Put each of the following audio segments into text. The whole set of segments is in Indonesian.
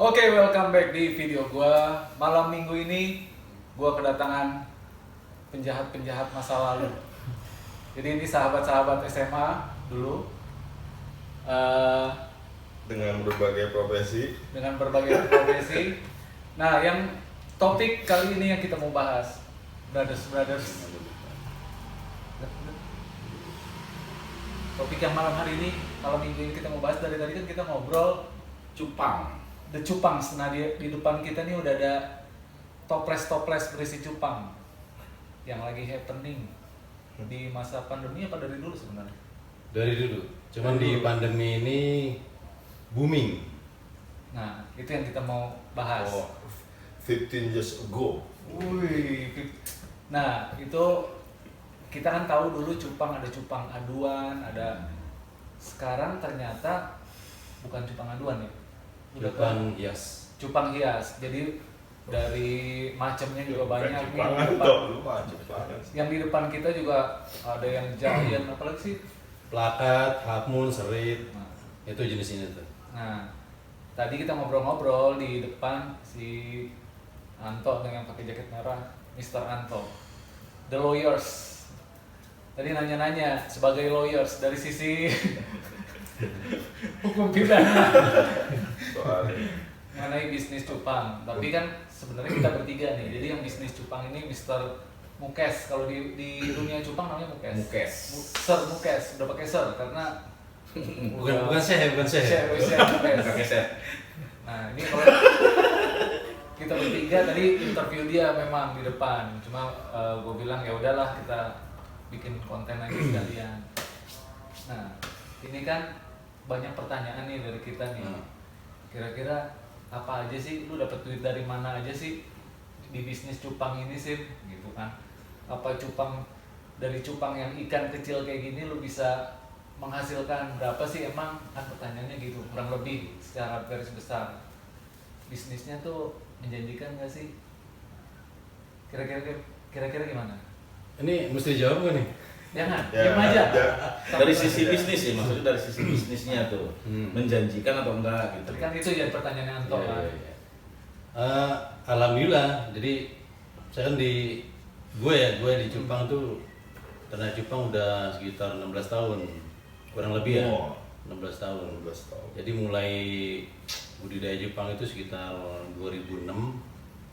Oke, welcome back di video gua. Malam minggu ini gua kedatangan penjahat-penjahat masa lalu. Jadi ini sahabat-sahabat SMA dulu. Eh, Dengan berbagai profesi. dengan berbagai profesi. Nah, yang topik kali ini yang kita mau bahas, brothers. Topik yang malam hari ini, malam minggu ini kita mau bahas, dari tadi kan kita ngobrol Cupang. The Cupangs. Nah, di depan kita nih udah ada toples berisi cupang yang lagi happening di masa pandemi apa dari dulu sebenarnya? Dari dulu. Cuman di pandemi ini booming. Nah, itu yang kita mau bahas. Oh, 15 years ago. Wih. Nah, itu kita kan tahu dulu cupang, ada cupang aduan, ada. Sekarang ternyata bukan cupang aduan ya. Udah Cupang hias. cupang hias. Jadi dari macamnya juga banyak nih. Cupangan Di depan- toh, lu mah cupangan. Yang di depan kita juga ada yang giant, apalagi sih? Plakat, half moon, serit. Nah, Itu jenis ini tuh. Nah, tadi kita ngobrol-ngobrol di depan si Anto dengan pakai jaket merah, Mr. Anto, the lawyers. Tadi nanya-nanya sebagai lawyers dari sisi hukum pidana Soalnya mengenai bisnis cupang. Tapi kan sebenarnya kita bertiga nih. Jadi yang bisnis cupang ini Mr. Mukes. Kalau di dunia cupang namanya Mukes. Mukes. Sir Mukes, udah pakai sir karena Bukan Syekh. Chef Mukes. Pakai Syekh. Nah, ini kalau kita bertiga tadi interview dia memang di depan. Cuma gue bilang ya udahlah kita bikin konten aja sekalian. Nah, ini kan banyak pertanyaan nih dari kita nih. Kira-kira apa aja sih, lu dapet duit dari mana aja sih di bisnis cupang ini sih, gitu kan? Apa cupang, dari cupang yang ikan kecil kayak gini lu bisa menghasilkan berapa sih emang, kan pertanyaannya gitu, kurang lebih secara garis besar. Bisnisnya tuh menjanjikan nggak sih? Kira-kira gimana? Ini mesti jawab nggak nih? Jangan, Ya, diam aja. ya. Dari sisi bisnis sih, maksudnya dari sisi bisnisnya tuh menjanjikan atau enggak gitu. Kan itu jadi pertanyaan Anto kan. Iya. Alhamdulillah. Jadi saya kan gue di Cupang tuh ternak cupang udah sekitar 16 tahun. Kurang lebih ya. Oh. 16 tahun. 16 tahun. Jadi mulai budidaya cupang itu sekitar 2006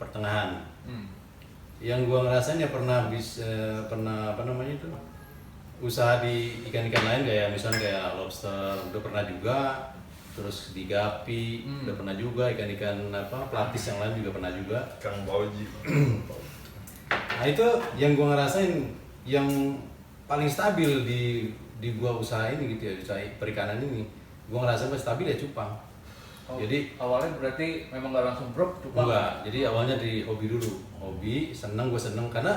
pertengahan. Yang gua ngerasain ya pernah apa namanya itu, usaha di ikan-ikan lain kayak misalnya kayak lobster udah pernah juga, terus di gapi udah pernah juga, ikan-ikan apa pelapis yang lain juga pernah juga. Kang Bauji. Nah itu yang gua ngerasain yang paling stabil di gua usaha ini gitu ya, usaha perikanan ini gua ngerasain paling stabil ya cupang. Oh, Jadi awalnya berarti memang nggak langsung brok cupang. enggak, jadi awalnya di hobi dulu, hobi seneng, gue seneng karena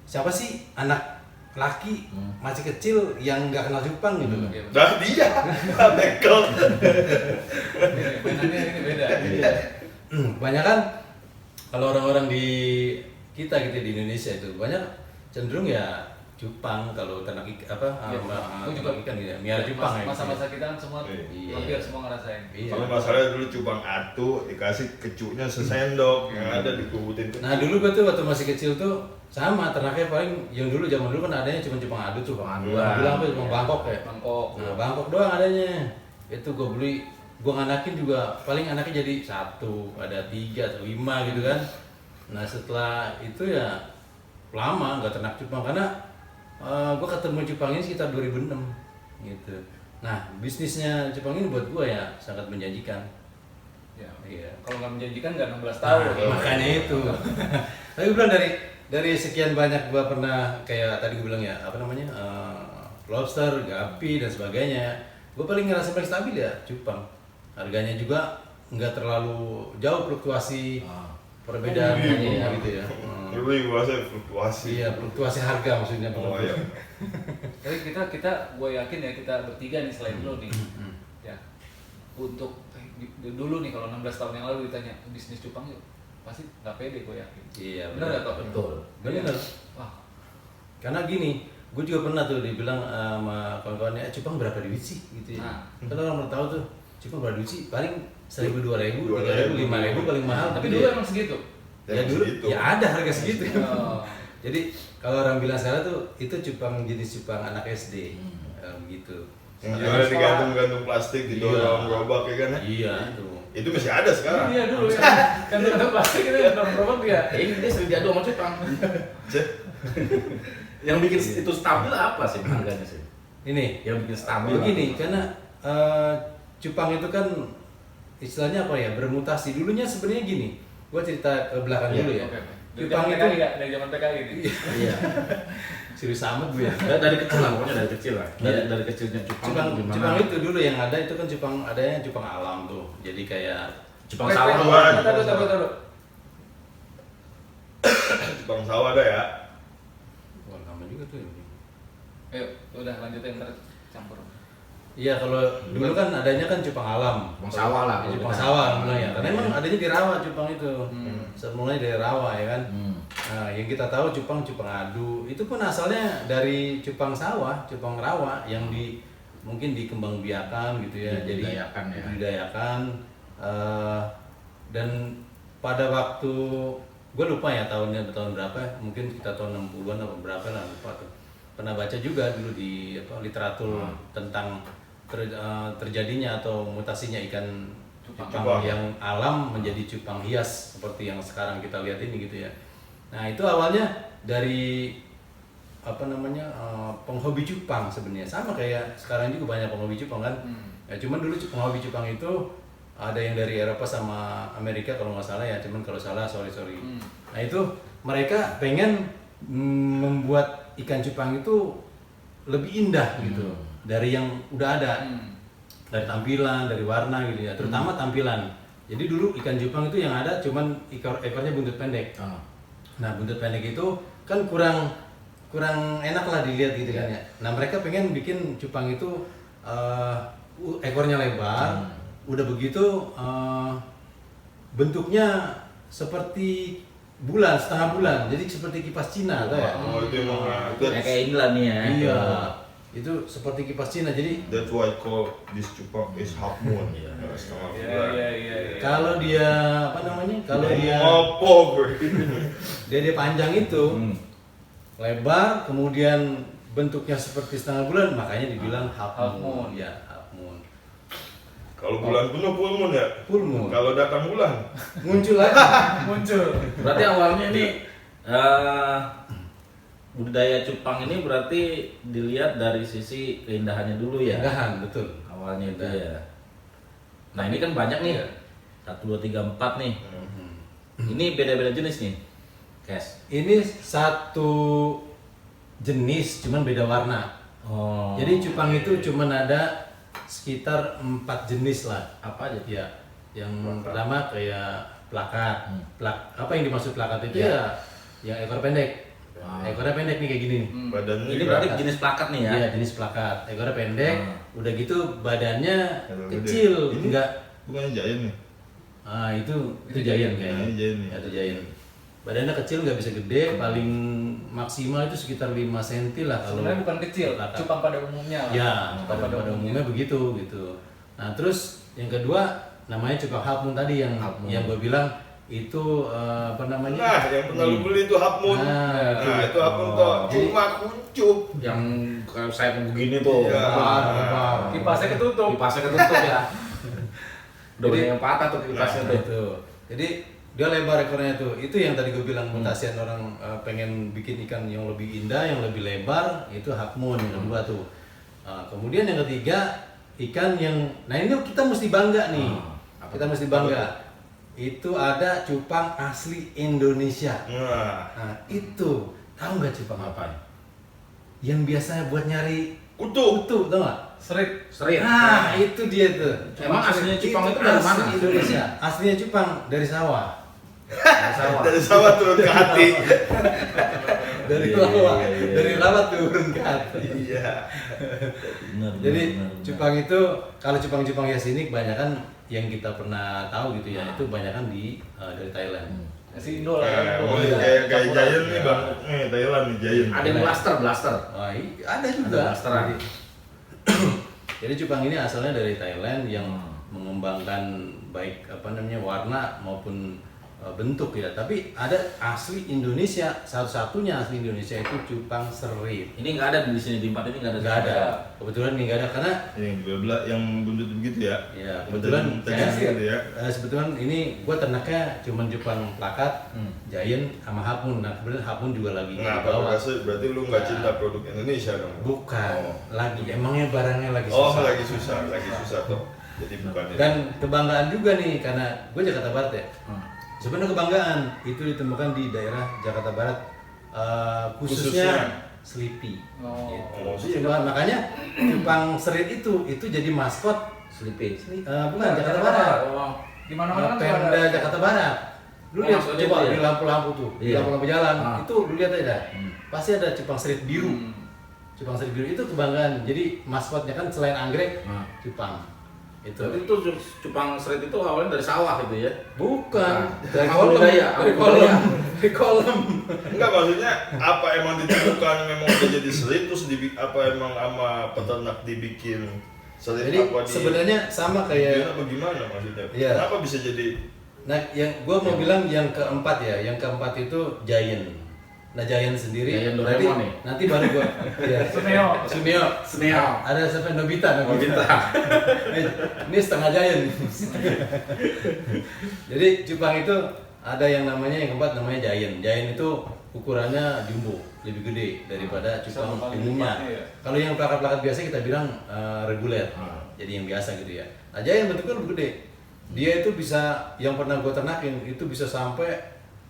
siapa sih anak laki masih kecil yang nggak kenal cupang gitu loh. Iya, betul. Dah dia. Bekel. Mainannya ini beda. Banyak kan kalau orang-orang di kita gitu di Indonesia itu banyak cenderung ya cupang kalau ternak Iya, gua juga ikan gitu ya, miara cupang ya. Masa-masa kita kan semua Iya. hampir semua ngerasain. Iya. Kalau masalahnya dulu cupang atu dikasih kecunya sesendok yang ada dikubutin kecil. Nah dulu gue tuh waktu masih kecil tuh sama ternaknya paling yang dulu zaman dulu kan adanya cuma cupang adu tuh, Aduan. bilang apa cupang Iya. Bangkok ya. Bangkok. Nah, Bangkok doang adanya. Itu gue beli, gue nganakin juga paling anaknya jadi 1, ada 3 atau 5 gitu kan. Nah setelah itu ya lama nggak ternak cupang karena gue ketemu cupang ini sekitar 2006 gitu. Nah bisnisnya cupang ini buat gue ya sangat menjanjikan. Ya. Iya. Kalau nggak menjanjikan nggak 16 tahun. Makanya itu. Tapi gue bilang dari sekian banyak gue pernah kayak tadi gue bilang ya apa namanya lobster, gapi dan sebagainya. Gue paling ngerasa paling stabil ya cupang. Harganya juga nggak terlalu jauh fluktuasi perbedaannya gitu ya. Dulu yang bahasa fluktuasi. Iya fluktuasi harga maksudnya. Oh iya. Tapi kita gue yakin ya kita bertiga nih selain lo nih. Ya. Untuk dulu nih kalau 16 tahun yang lalu ditanya bisnis cupang yuk, pasti nggak pede gue yakin. Iya Bener nggak Tok? betul. Bener. Wah, Karena gini, gue juga pernah tuh dibilang sama kawan-kawannya, cupang berapa duit sih gitu ya. Nah. Kan orang mau tahu tuh. cupang produksi paling 1.000, 2.000, 3.000, 5.000 paling mahal. Tapi dulu emang segitu. Ya dulu ya ada harga segitu. Oh. Jadi kalau orang bilang sekarang tuh itu cupang jenis cupang anak SD, gitu. Yang jualnya di gantung-gantung plastik di dorong gerobak ya kan? Iya itu. Itu masih ada sekarang. Iya dulu ya. Kan ada plastik itu yang gerobak ya. Ini dia sering diadu sama cupang. Yang bikin itu stabil apa sih harganya sih? Ini Yang bikin stabil. begini karena cupang itu kan istilahnya apa ya, bermutasi. Dulunya sebenarnya gini. Gua cerita ke belakang dulu ya. Oke. Cupang itu dari zaman PKI nih. Iya. serius amat gue ya. Dari kecil lah, pokoknya dari kecil lah. Dari kecilnya cupang. Cupang itu dulu yang ada itu kan cupang, adanya cupang alam tuh. Jadi kayak Cupang sawah. Taruh. Bang sawah ada ya. wah lama juga tuh. Ayo, udah lanjutin ntar campur. Iya kalau dulu kan adanya kan cupang alam. Cupang sawah lah. Cupang sawah mulanya. Karena emang adanya di rawa cupang itu. Semulanya dari rawa ya kan. Nah, yang kita tahu cupang adu itu pun asalnya dari cupang sawah, cupang rawa yang mungkin dikembangbiakan gitu ya. Dibudidayakan ya. Dibudidayakan. Dan pada waktu gue lupa ya tahun berapa, mungkin kita tahun 60-an atau berapa lah, lupa tuh. Pernah baca juga dulu di literatur tentang terjadinya atau mutasinya ikan cupang yang alam menjadi cupang hias seperti yang sekarang kita lihat ini gitu ya. Nah itu awalnya dari penghobi cupang sebenarnya, sama kayak sekarang juga banyak penghobi cupang kan. Ya cuman dulu penghobi cupang itu ada yang dari Eropa sama Amerika kalau nggak salah ya, cuman kalau salah sorry. Nah itu mereka pengen membuat ikan cupang itu lebih indah gitu dari yang udah ada, dari tampilan, dari warna gitu ya, terutama tampilan. Jadi dulu ikan cupang itu yang ada cuman ekornya buntut pendek. Nah buntut pendek itu kan kurang enak lah dilihat gitu kan ya. Nah mereka pengen bikin cupang itu ekornya lebar, udah begitu bentuknya seperti setengah bulan, jadi seperti kipas Cina, tau ya? Oh itu emang Kayak inilah nih ya. Iya, itu seperti kipas Cina. Jadi that's why I call this cupang is half moon. Setengah bulan. Iya. kalau dia kalau dia Ngopo gue. dia panjang itu lebar, kemudian bentuknya seperti setengah bulan, makanya dibilang half moon. Ya, half moon. Kalau bulan penuh full moon ya. Full moon. Kalau datang bulan Muncul lagi. Berarti awalnya ini budidaya cupang ini berarti dilihat dari sisi keindahannya dulu ya. Keindahan, betul. Awalnya itu ya. Nah ini kan banyak nih. 1, 2, 3, 4 nih. Ini beda-beda jenis nih. Kes. Ini satu jenis, cuman beda warna. Oh. Jadi cupang itu cuman ada sekitar 4 jenis lah. Apa aja? Ya, yang pertama kayak plakat. Apa yang dimaksud plakat itu ya yang ekor pendek. Ekornya pendek nih kayak gini nih. badannya Ini juga berarti jenis plakat nih ya. Iya, jenis plakat. Ekornya pendek, udah gitu badannya Gede. kecil, Ini enggak. bukannya giant nih. Itu giant kayaknya. Ini giant nih. Ya, itu giant. Badannya kecil, nggak bisa gede, paling maksimal itu sekitar 5 cm lah kalau. Sebenarnya bukan kecil, plakat. cupang pada umumnya lah. Ya, pada umumnya begitu gitu. Nah, terus yang kedua namanya cupang half moon tadi yang gue bilang itu Nah, yang pernah lu beli itu half moon. Nah, Itu half moon tuh cuma kuncup. Yang kayak saya begini tuh. Iya. lebar. Kipasnya ketutup. Kipasnya ketutup ya. Udah banyak yang patah tuh kipasnya tuh. Itu. Jadi dia lebar ekornya tuh. Itu yang tadi gue bilang mutasian orang pengen bikin ikan yang lebih indah, yang lebih lebar, itu half moon yang kedua tuh. Kemudian yang ketiga ikan yang, nah ini kita mesti bangga nih. Kita mesti bangga. Itu ada cupang asli Indonesia. Nah, itu tahu nggak cupang apa? Yang biasanya buat nyari Kutu. tau nggak? Serit. Nah, itu dia tuh. Emang aslinya cupang itu dari mana? Asli Indonesia. Aslinya cupang dari sawah. Dari sawah turun ke hati. Dari Iya, rawa, iya, iya. dari rawa turun ke hati. Iya. Benar, Jadi benar. cupang itu, kalau cupang-cupang hias ini kebanyakan yang kita pernah tahu gitu ya, itu kebanyakan dari Thailand. Si Indo lah. Kayak giant nih bang. Thailand nih giant. Ada yang blaster. Wah, ada juga. Ada blasteran. Jadi cupang ini asalnya dari Thailand yang mengembangkan baik warna maupun bentuk ya. Tapi ada asli Indonesia, satu-satunya asli Indonesia itu cupang serit. Ini nggak ada di sini, di tempat ini nggak ada. Nggak ada. Kebetulan ini nggak ada karena Yang belah yang buntut begitu ya. ya kebetulan Tegas saya gitu ya. sebetulnya ini gue ternaknya cuma cupang plakat, Giant sama Half Moon. Nah kebetulan Half Moon juga lagi Nah, di bawah. berarti lu nggak cinta produk Indonesia dong? Bukan, Oh. lagi emangnya barangnya lagi Oh, susah. lagi susah toh. Jadi bukan itu. Dan kebanggaan juga nih karena gue Jakarta Barat ya. Sebenarnya kebanggaan itu ditemukan di daerah Jakarta Barat, khususnya Sleepy. Oh. Gitu. Cuma makanya cupang serit itu jadi maskot Sleepy. bukan Jakarta Barat. Oh. Di mana-mana kan Pemda ada. Jakarta Barat. Lu Oh, lihat maksudnya coba itu ya? di lampu-lampu tuh, di Iya. lampu-lampu jalan, Ah. itu lu lihat aja. Pasti ada cupang serit biru. Cupang serit biru itu kebanggaan. Jadi maskotnya kan selain anggrek, Ah. cupang. Itu. Berarti itu cupang serit itu awalnya dari sawah gitu ya? Bukan, dari Apa kolom, budaya? dari Apa kolom, budaya? dari kolom. Enggak, maksudnya apa emang ditemukan memang udah jadi serit terus apa emang sama peternak dibikin serit Jadi apa di sebenarnya sama kayak, apa gimana maksudnya? Iya. Kenapa bisa jadi nah yang gua mau bilang yang keempat ya, yang keempat itu Giant. Nah Giant sendiri, Giant Doraemon nih. nanti baru gua, ya. Suneo. Suneo. Ada sampai Nobita. Ini setengah Giant. Jadi cupang itu ada yang namanya namanya Giant. Giant itu ukurannya jumbo, lebih gede daripada cupang Satu kali umumnya. lipatnya ya? Kalau yang plakat-plakat biasa kita bilang reguler, jadi yang biasa gitu ya. Nah Giant bentuknya lebih gede. Dia itu bisa, yang pernah gue ternakin itu bisa sampai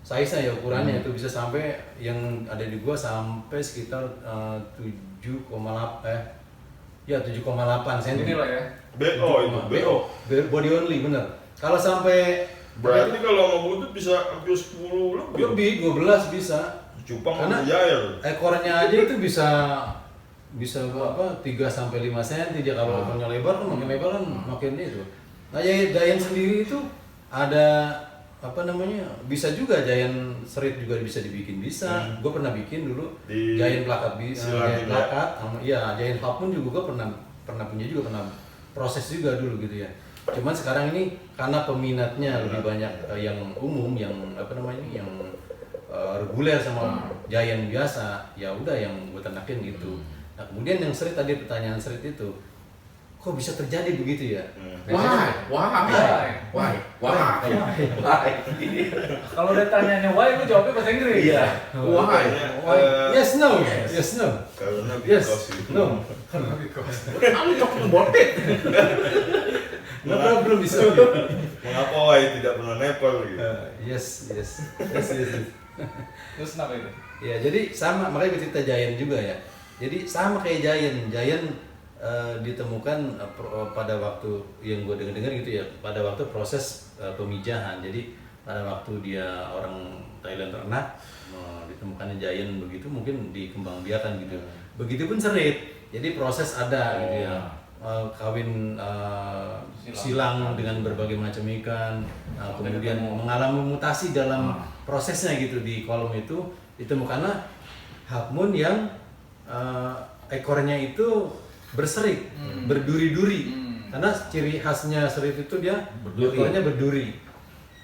size-nya ya ukurannya itu bisa sampai yang ada di gua sampai sekitar 7,8 cm. Ini lah ya. BO itu BO. Body only bener. Kalau sampai Berarti kalau mau butut bisa hampir 10 lebih. lebih 12 bisa. Cupang Karena sama jair. ekornya aja itu bisa apa 3 sampai 5 cm dia kalau ekornya lebar kan makin lebar kan makin itu. Nah Giant sendiri itu ada bisa juga Giant serit juga bisa dibikin bisa. Gue pernah bikin dulu Di Giant plakat bisa, silang Giant juga. plakat, Giant Half Moon juga gue pernah punya juga pernah proses juga dulu gitu ya. Cuman sekarang ini karena peminatnya lebih banyak yang umum, yang yang reguler sama Giant biasa, ya udah yang gue ternakin gitu. Nah kemudian yang serit tadi pertanyaan serit itu, kok bisa terjadi begitu ya? Why? Kalau dia tanyanya why, lu jawabnya bahasa Inggris. Iya. Yes no, yes no, Karena yes because itu. no. I'm talking about it. No problem bisa. Mengapa Wai tidak pernah nepal gitu? Yes. Terus kenapa itu? Ya jadi sama, makanya gue cerita Giant juga ya. Jadi sama kayak Giant ditemukan pada waktu yang gue dengar gitu ya, pada waktu proses pemijahan. Jadi pada waktu dia orang Thailand ternak ditemukannya Giant begitu, mungkin dikembangbiakan gitu. Begitupun serit. Jadi proses ada gitu ya. Kawin silang dengan berbagai macam ikan, kemudian mengalami mutasi dalam prosesnya gitu di kolom itu ditemukanlah Half Moon yang ekornya itu berserik, berduri-duri. Karena ciri khasnya serit itu dia Berduri. ekornya berduri.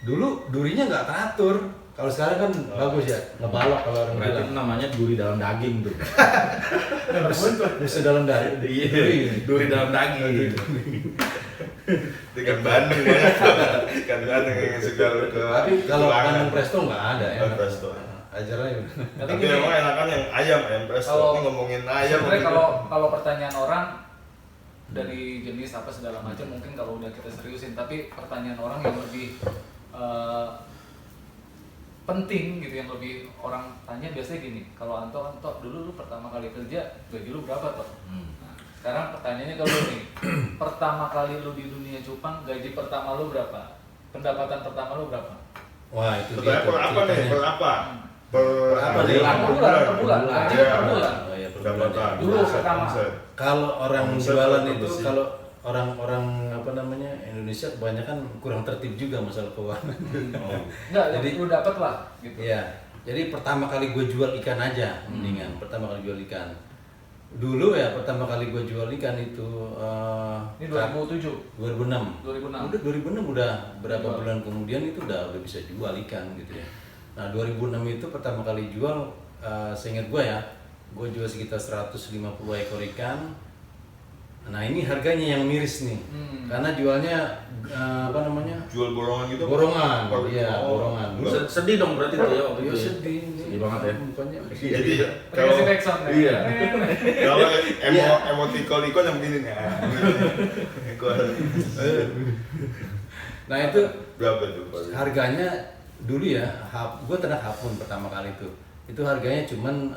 Dulu durinya nggak teratur. Kalau sekarang kan bagus ya, ngebalok kalau orang Berarti bilang. itu namanya duri dalam daging tuh. Bisa dalam dari. Duri dalam daging. Ikan Bandung banyak. Ikan Bandung yang suka ke. Tapi kalau tulangan. Bandung Presto nggak ada ya. Oh, presto. Ajar aja. Tapi gini, memang enakan yang ayam presto. Kalau- Ini ngomongin ayam. Sebenarnya gitu. kalau pertanyaan orang dari jenis apa segala macam mungkin kalau udah kita seriusin, tapi pertanyaan orang yang lebih penting gitu, yang lebih orang tanya biasanya gini, kalau Anto dulu lu pertama kali kerja gaji lu berapa toh? Nah, sekarang pertanyaannya kalau nih, pertama kali lu di dunia cupang gaji pertama lu berapa? Pendapatan pertama lu berapa? Wah itu Pertanyaan per apa nih? Per apa? Per apa hari? nih? Per bulan. Gaji Iya. per bulan. Oh, iya, per bulan. Pendapatan. Dulu Omset, pertama. omset. Kalau orang Omset jualan berapa itu, sih? kalau orang-orang Indonesia kebanyakan kurang tertib juga masalah keuangan. Oh. Enggak, Jadi- jadi lu dapet lah gitu. Iya. Jadi pertama kali gue jual ikan aja, mendingan. Pertama kali jual ikan. Dulu ya pertama kali gue jual ikan itu Ini 2007. 2006. 2006. Udah 2006 udah berapa bulan kemudian itu udah bisa jual ikan gitu ya. Nah 2006 itu pertama kali jual, seingat gue ya, gue jual sekitar 150 ekor ikan. Nah ini harganya yang miris nih, karena jualnya apa namanya? Jual borongan gitu? Borongan, Oh, iya borongan. enggak. Sedih dong berarti tuh ya waktu Iya itu. Ya? sedih, Sedih banget ya. Mukanya. Jadi Kalau kalau backsound ya. Iya. kalau emoticon ikon yang begini nih. Ikon. Nah itu Berapa tuh Pak? harganya dulu ya, gue ternak hapun pertama kali itu harganya cuman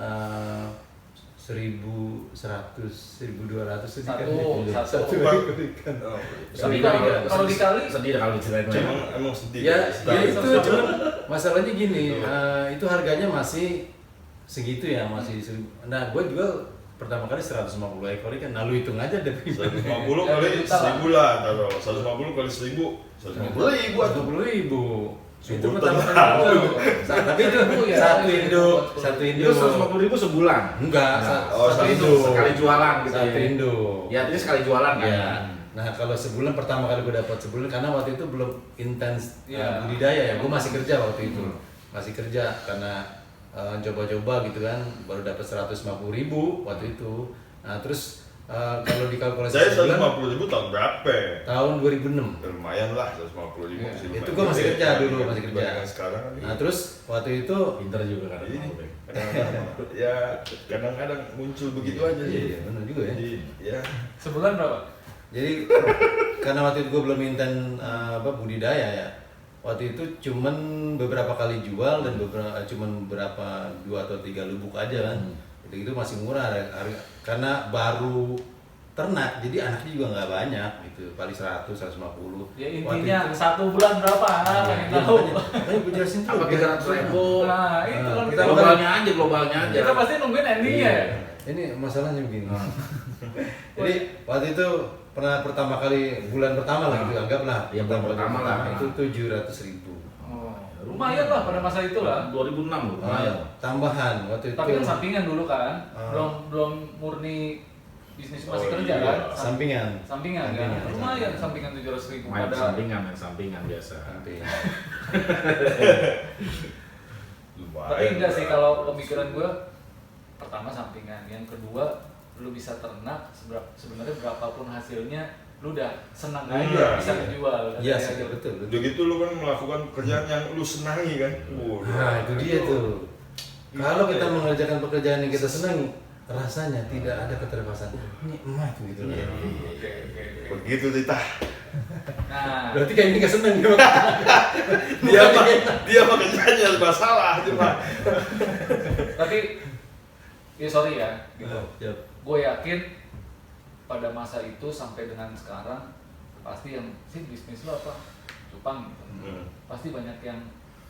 1.100, 1.200 Satu ekor ikan. Oh, Tapi kalau dikali sedih kalau diceritain. emang sedih. Ya, Setahun. itu cuman masalahnya gini, itu harganya masih segitu ya, masih 1.000. Nah, gue jual pertama kali 150 ekor ikan. Nah, lu hitung aja deh. 150 kali 1.000 lah, taruh 150 kali 1.000, 150.000 atau 50.000. Itu Sebutan pertama tahu. kali jual. Tapi itu Ya, satu Indo. Itu 150.000 sebulan. Enggak, Oh, satu satu Indo. Sekali jualan gitu Satu ya. Indo. Ya, itu sekali jualan kan. Ya. Nah kalau sebulan pertama kali gue dapat sebulan karena waktu itu belum intens Ya. budidaya ya, gue masih kerja waktu itu, masih kerja karena coba-coba gitu kan, baru dapat 150.000 waktu itu. Nah terus kalau dikalkulasi saya sebulan 150.000 tahun berapa? tahun 2006. Ya, lumayan lah 150.000 Ya, sih. itu gua masih kerja dulu, masih kerja. Dibandingkan sekarang kan. Nah terus waktu itu Pinter juga kan. Iya. Ya kadang-kadang muncul begitu aja sih. iya benar juga ya. Jadi ya sebulan berapa? Jadi karena waktu itu gue belum inten budidaya ya. Waktu itu cuman beberapa kali jual dan cuman berapa 2 atau 3 lubuk aja kan. Itu masih murah karena baru ternak, jadi anaknya juga nggak banyak gitu, paling 100, 150. Ya Waktu intinya itu- 1 bulan berapa? Pengen Iya, tahu. makanya gue jelasin tuh. Apa 300.000? Nah, itu kan kita Globalnya aja. kita pasti nungguin endingnya. Iya. Ini masalahnya begini. Jadi waktu itu pernah pertama kali bulan pertama lah gitu, anggaplah. Iya, bulan pertama lah. Itu 700.000. Oh, lumayan lah pada masa itu lah. 2006 loh, lumayan. Tambahan waktu itu. Tapi kan sampingan dulu kan, Ah. belum murni bisnis masih Oh, kerja iya. kan. Sampingan. Sampingan kan, Sampingan. lumayan sampingan 700.000 Main pada. sampingan biasa. Sampingan. lumayan. Tapi enggak sih kalau pemikiran gue, pertama sampingan, yang kedua lu bisa ternak sebenarnya berapapun hasilnya lu udah senang aja Iya, bisa iya. menjual. Iya Kayak sih, gitu. betul. Udah gitu lu kan melakukan pekerjaan yang lu senangi kan. Nah, itu dia tuh. Kalau kita mengerjakan pekerjaan yang kita senangi, rasanya tidak ada keterpaksaan. Nikmat gitu. Iya, Oke, oke, oke. Begitu Tita. Nah, Berarti kayak ini gak seneng Dia mah kerjanya masalah cuma. tapi ya sorry ya, gitu. Ya. Gue yakin pada masa itu sampai dengan sekarang pasti yang sih bisnis lo apa cupang gitu. Pasti banyak yang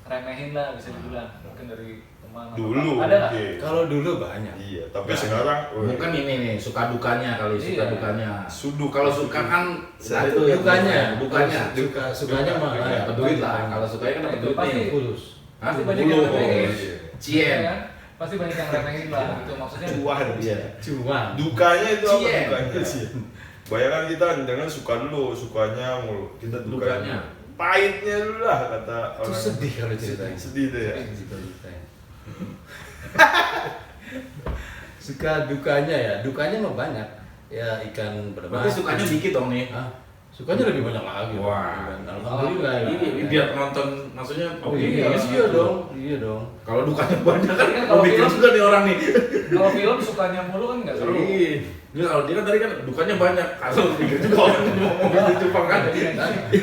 remehin lah bisa dibilang, mungkin dari teman atau Dulu apa. Ada nggak? mungkin. Kalau dulu banyak. Iya, tapi sekarang Mungkin ini nih suka dukanya kali, suka Iya. dukanya. Suduk. Kalau suka kan Satu itu ya, dukanya, dukanya. sukanya mah Dapat duit lah. Kalau sukanya kan dapat Itu duit pasti. nih. fulus. Pasti Hah? banyak yang Bulu. remehin. Cien. Iya kan? Pasti banyak yang remehin lah gitu maksudnya. cuan. Iya. Cuma Dukanya itu apa Cien. dukanya? Bayangkan kita jangan suka dulu, sukanya mulu. Kita Dukanya. dukanya. Pahitnya dulu lah kata itu orang. sedih kalau ceritanya. Sedih deh ya. Suka dukanya ya, dukanya mah banyak. Ya ikan berapa? Berarti sukanya dikit dong nih. Hah? Sukanya lebih banyak lagi. Wah. Alhamdulillah. Ini biar penonton maksudnya Oh iya, iya dong, iya dong. Kalau dukanya banyak kan Kan kalau mikir film- juga nih orang nih. Kalau film sukanya mulu kan nggak seru. Iya. Ini kalau dia kan tadi kan dukanya banyak. Kalau mikir juga orang mau di Jepang kan.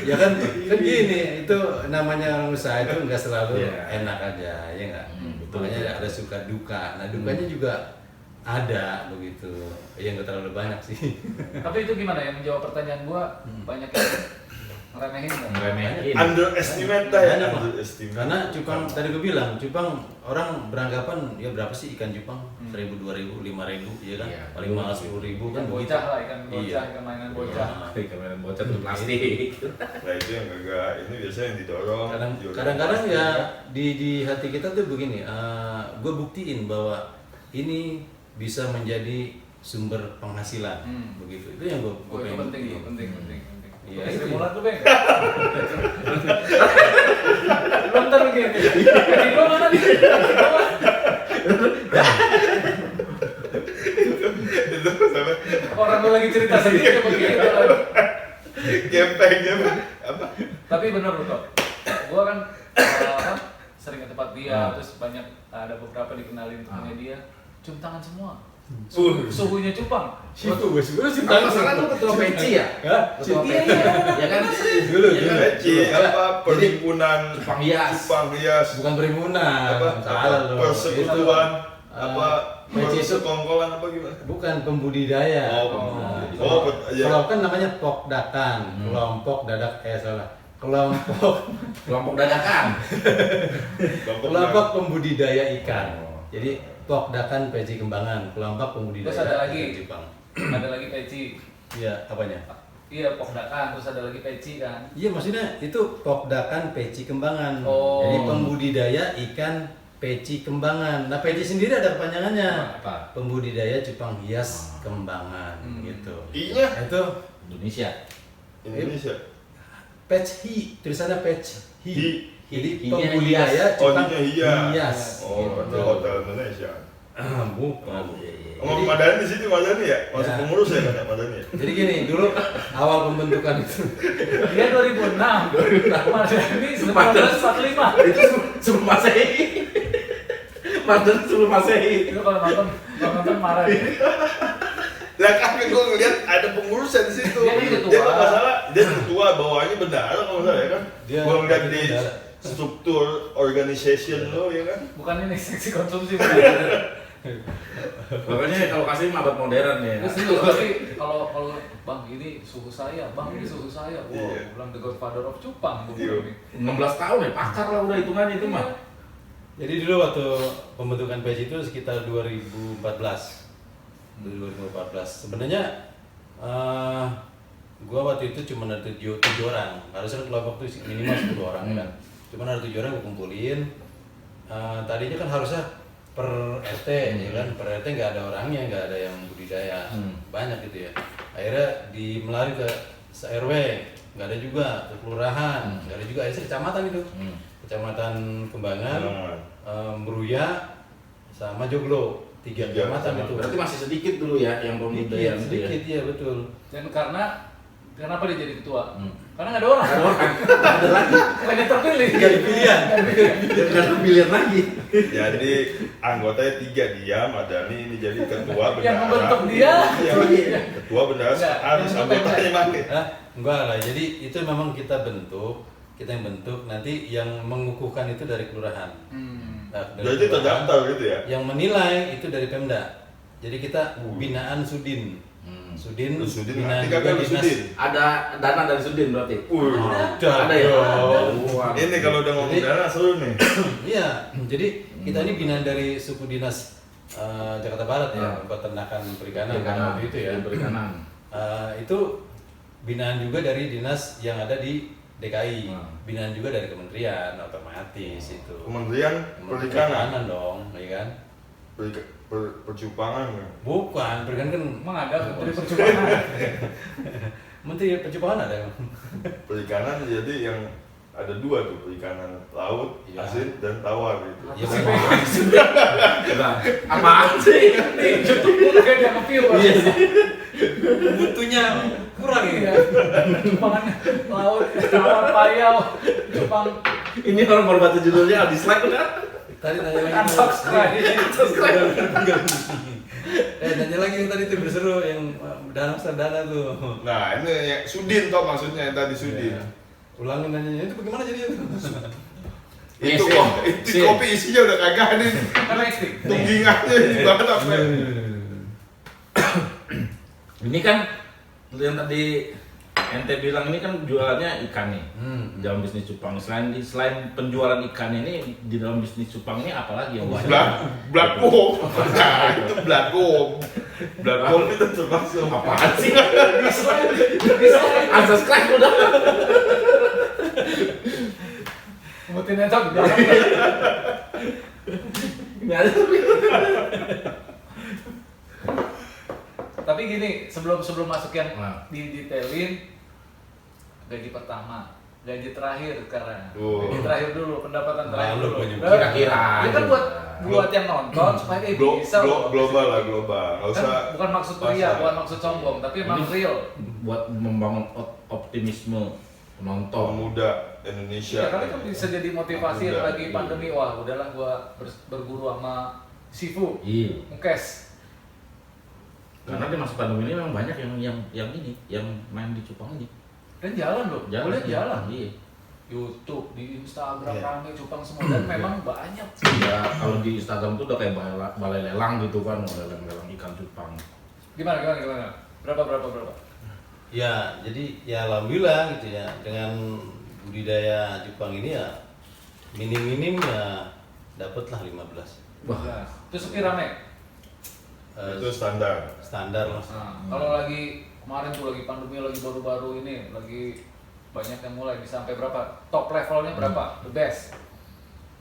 Ya kan gini, itu namanya orang usaha itu nggak selalu Iya. enak aja, ya nggak. Betul. Makanya ada suka duka. Nah dukanya juga ada begitu. Ya nggak terlalu banyak sih. Tapi itu gimana ya menjawab pertanyaan gua, banyak yang ngeremehin nggak? Ngeremehin. Underestimate dah ya. Banyak, Pak. Underestimate. Karena cupang tadi gue bilang, cupang orang beranggapan ya berapa sih ikan cupang? 1.000, 2.000, 5.000, ya kan? Iya. Paling mahal 10.000 kan Ikan begitu. bocah lah, ikan bocah, Iya. ikan mainan bocah. Kamera bocah tuh plastik. Nah itu yang agak ini biasanya yang didorong. Kadang-kadang ya di hati kita tuh begini, gue buktiin bahwa ini bisa menjadi sumber penghasilan. Begitu. Itu yang gue Oh, itu penting, penting. Iya, Istri itu. mulat tuh, Bang. Belum ntar begini. Kaki gua mana nih? Itu sampai Orang lu lagi cerita sendiri begitu. gempeng apa? Tapi bener loh, Tok. Gua kan sering ke tempat dia, terus banyak ada beberapa dikenalin temennya dia. Cium tangan semua. Suhunya cupang. Situ gue sih. Kalau salah lu ketua peci ya? Ketua Iya, peci. Ya kan? Dulu. Peci apa perhimpunan Jepang hias. Jepang hias Bukan perhimpunan. apa Salah lo. persekutuan Itu, apa peci itu persekongkolan apa gimana? bukan pembudidaya. Oh, iya. Kelompok kan namanya Pokdakan, kelompok dadak salah. Kelompok dadakan. Kelompok pembudidaya ikan. Jadi Pokdakan Peci Kembangan, kelompok pembudidaya Terus ada lagi. ikan Jepang. Ada lagi peci. Iya, apanya? Iya, pokdakan, terus ada lagi peci kan. Iya, maksudnya itu Pokdakan Peci Kembangan. Oh. Jadi pembudidaya ikan peci kembangan. Nah, peci sendiri ada kepanjangannya. Apa? Pembudidaya cupang hias kembangan gitu. I-nya Nah, itu Indonesia. Indonesia. Pechi, tulisannya Pechi. Hi. Jadi Hi-nya pembudidaya hias. cupang Oh, hias. hias. Oh, gitu. itu hotel Indonesia. Bukan. Oh, Madani di situ Madani ya? Masuk Ya. pengurus ya kan ya Madani ya? Jadi gini, dulu awal pembentukan itu Dia 2006. Mardani 1945. Itu sebelum Masehi. Mantan sebelum Masehi. Itu kalau nonton marah. Lah kan gue ngeliat ada pengurusnya di situ. Dia kan ketua. Dia kalau nggak salah, dia ketua, bawahnya bendahara kalau nggak salah ya kan? Dia Gue ngeliat di bendahara. struktur organization lo ya kan? Bukan ini seksi konsumsi. Pokoknya kalau kasih abad modern ya. Terus itu tapi kalau bang ini suhu saya, bang ini suhu saya. Wow, Iya. bilang the godfather of cupang gue Iya. bilang nih. 16 tahun ya, pakar lah udah hitungannya itu mah. Jadi dulu waktu pembentukan PEC itu sekitar 2014. 2014. Sebenarnya gua waktu itu cuma ada 7 orang. Harusnya kelompok itu minimal 10 orang kan. Cuma ada 7 orang gua kumpulin. Tadinya kan harusnya per RT ya kan. Per RT nggak ada orangnya, nggak ada yang budidaya. Banyak gitu ya. Akhirnya melari ke RW, nggak ada juga, ke kelurahan, nggak ada juga. Akhirnya kecamatan itu. Kecamatan Kembangan, Meruya, sama Joglo, 3 kecamatan itu. Berarti masih sedikit dulu ya yang pembudidaya itu ya. Sedikit ya betul. Dan kenapa dia jadi ketua? Karena nggak ada orang. Ada orang, ada lagi. Bukannya terpilih. Gak ada pilihan. Nggak ada pilihan lagi. Jadi anggotanya 3 diam, Madani ini jadi ketua bendahara. Yang membentuk dia. Iya, ketua bendahara Enggak, harus yang anggotanya mana? Hah? Enggak lah. Jadi itu memang kita yang bentuk. Nanti yang mengukuhkan itu dari kelurahan. Nah, dari Berarti kelurahan. terdaftar gitu ya? Yang menilai itu dari Pemda. Jadi kita binaan Sudin. Sudin, Sudin, binaan nanti juga kakak dinas. Sudin. Ada dana dari Sudin berarti. Ada ya. dong. Wah. Ini kalau udah ngomong Jadi- dana seru nih. Iya, jadi kita ini binaan dari suku dinas Jakarta Barat ya, peternakan perikanan Perikanan waktu itu ya. Perikanan. Itu binaan juga dari dinas yang ada di DKI, binaan juga dari kementerian otomatis itu. Kementerian Perikanan, dong, ya kan? Percupangan. Bukan, perikanan kan Emang ada menteri percobaan. menteri percupangan ada emang. Perikanan jadi yang ada 2 tuh, perikanan laut, Iya. asin dan tawar gitu. Ya, Apa sih, memang. Nah, apaan sih? Nih, YouTube gue kayak dia nge-view. Iya sih. Mutunya kurang ya. Cupangan laut, tawar, payau, cupang. Ini orang baru baca judulnya dislike udah. Tadi nanya lagi. Unsubscribe. Nanya lagi yang tadi tuh berseru yang dana tuh. Nah, ini yang Sudin toh maksudnya yang tadi Sudin. Iya. Ulangin nanyanya itu bagaimana jadi itu? Itu Sin. kok itu Sin. kopi isinya udah kagak nih. Karena ekstrik. Tunggingannya banget apa ya? Ini kan yang tadi ente bilang ini kan jualannya ikan nih. Dalam bisnis cupang selain penjualan ikan ini di dalam bisnis cupang ini apalagi yang bisa? Blackboard. Nah, itu Blackboard. Blackboard itu termasuk Apaan sih? Dislike. Unsubscribe udah. Mutin itu di dalam. Nggak ada. Tapi gini, sebelum masuk yang Nah. didetailin, gaji pertama, gaji terakhir sekarang. Oh. Gaji terakhir dulu, pendapatan terakhir Malu dulu. gua juga. Kira-kira Ini kan aja. buat yang nonton supaya kayak bisa loh. Global lah, global. Nggak usah. Kan bukan maksud ria, pasar. bukan maksud sombong, tapi emang Ini real. buat membangun optimisme penonton. Pemuda Indonesia. Iya, karena itu bisa jadi motivasi Udah, lagi iya. pandemi. Wah, udahlah gua berguru sama Sifu, Iya. Mukes. Karena di masa pandemi ini memang banyak yang main di Cupang ini. Dan jalan loh, Jalan, boleh jalan. Iya. YouTube, di Instagram Iya. rame Cupang semua dan memang banyak. Ya, kalau di Instagram tuh udah kayak balai lelang gitu kan, lelang ikan cupang. Gimana? Berapa? Ya, jadi ya alhamdulillah gitu ya, dengan budidaya Jepang ini ya minim ya dapatlah 15. Wah, itu sepi rame. Itu standar. Standar lah. Nah, kalau lagi kemarin tuh lagi pandemi lagi baru-baru ini lagi banyak yang mulai bisa sampai berapa? Top levelnya berapa? The best.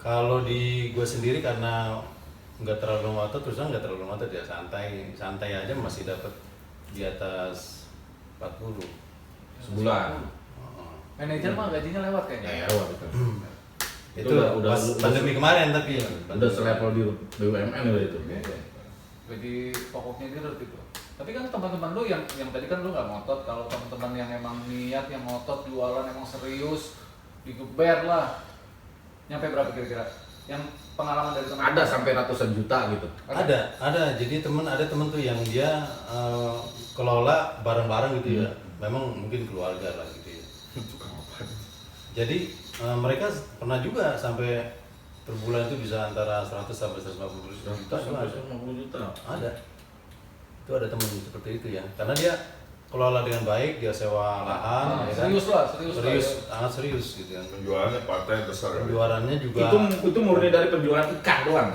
Kalau di gue sendiri karena nggak terlalu ngotot, terus nggak terlalu ngotot ya, santai aja masih dapat di atas 40. Sebulan. Oh. Manajer mah gajinya lewat kayaknya. Lewat itu. Itu udah pas pandemi kemarin tapi Udah selevel di BUMN udah itu. Gaji pokoknya dia udah gitu. Tapi kan teman-teman lu yang tadi kan lu nggak ngotot, kalau teman-teman yang emang niat yang ngotot jualan emang serius digeber lah. Nyampe berapa kira-kira? Yang pengalaman dari teman Ada sampai ratusan juta gitu. ada. Jadi ada temen tuh yang dia kelola bareng-bareng gitu ya. Memang mungkin keluarga lah gitu ya. Jadi mereka pernah juga sampai per bulan itu bisa antara 100 sampai 150 juta itu Sampai ada. 50 juta. Ada. Itu ada temen seperti itu ya. Karena dia kelola dengan baik, dia sewa lahan, ya kan? serius. Sangat serius gitu kan. Penjualannya partai besar. ya. Penjualannya juga Itu murni dari penjualan ikan doang.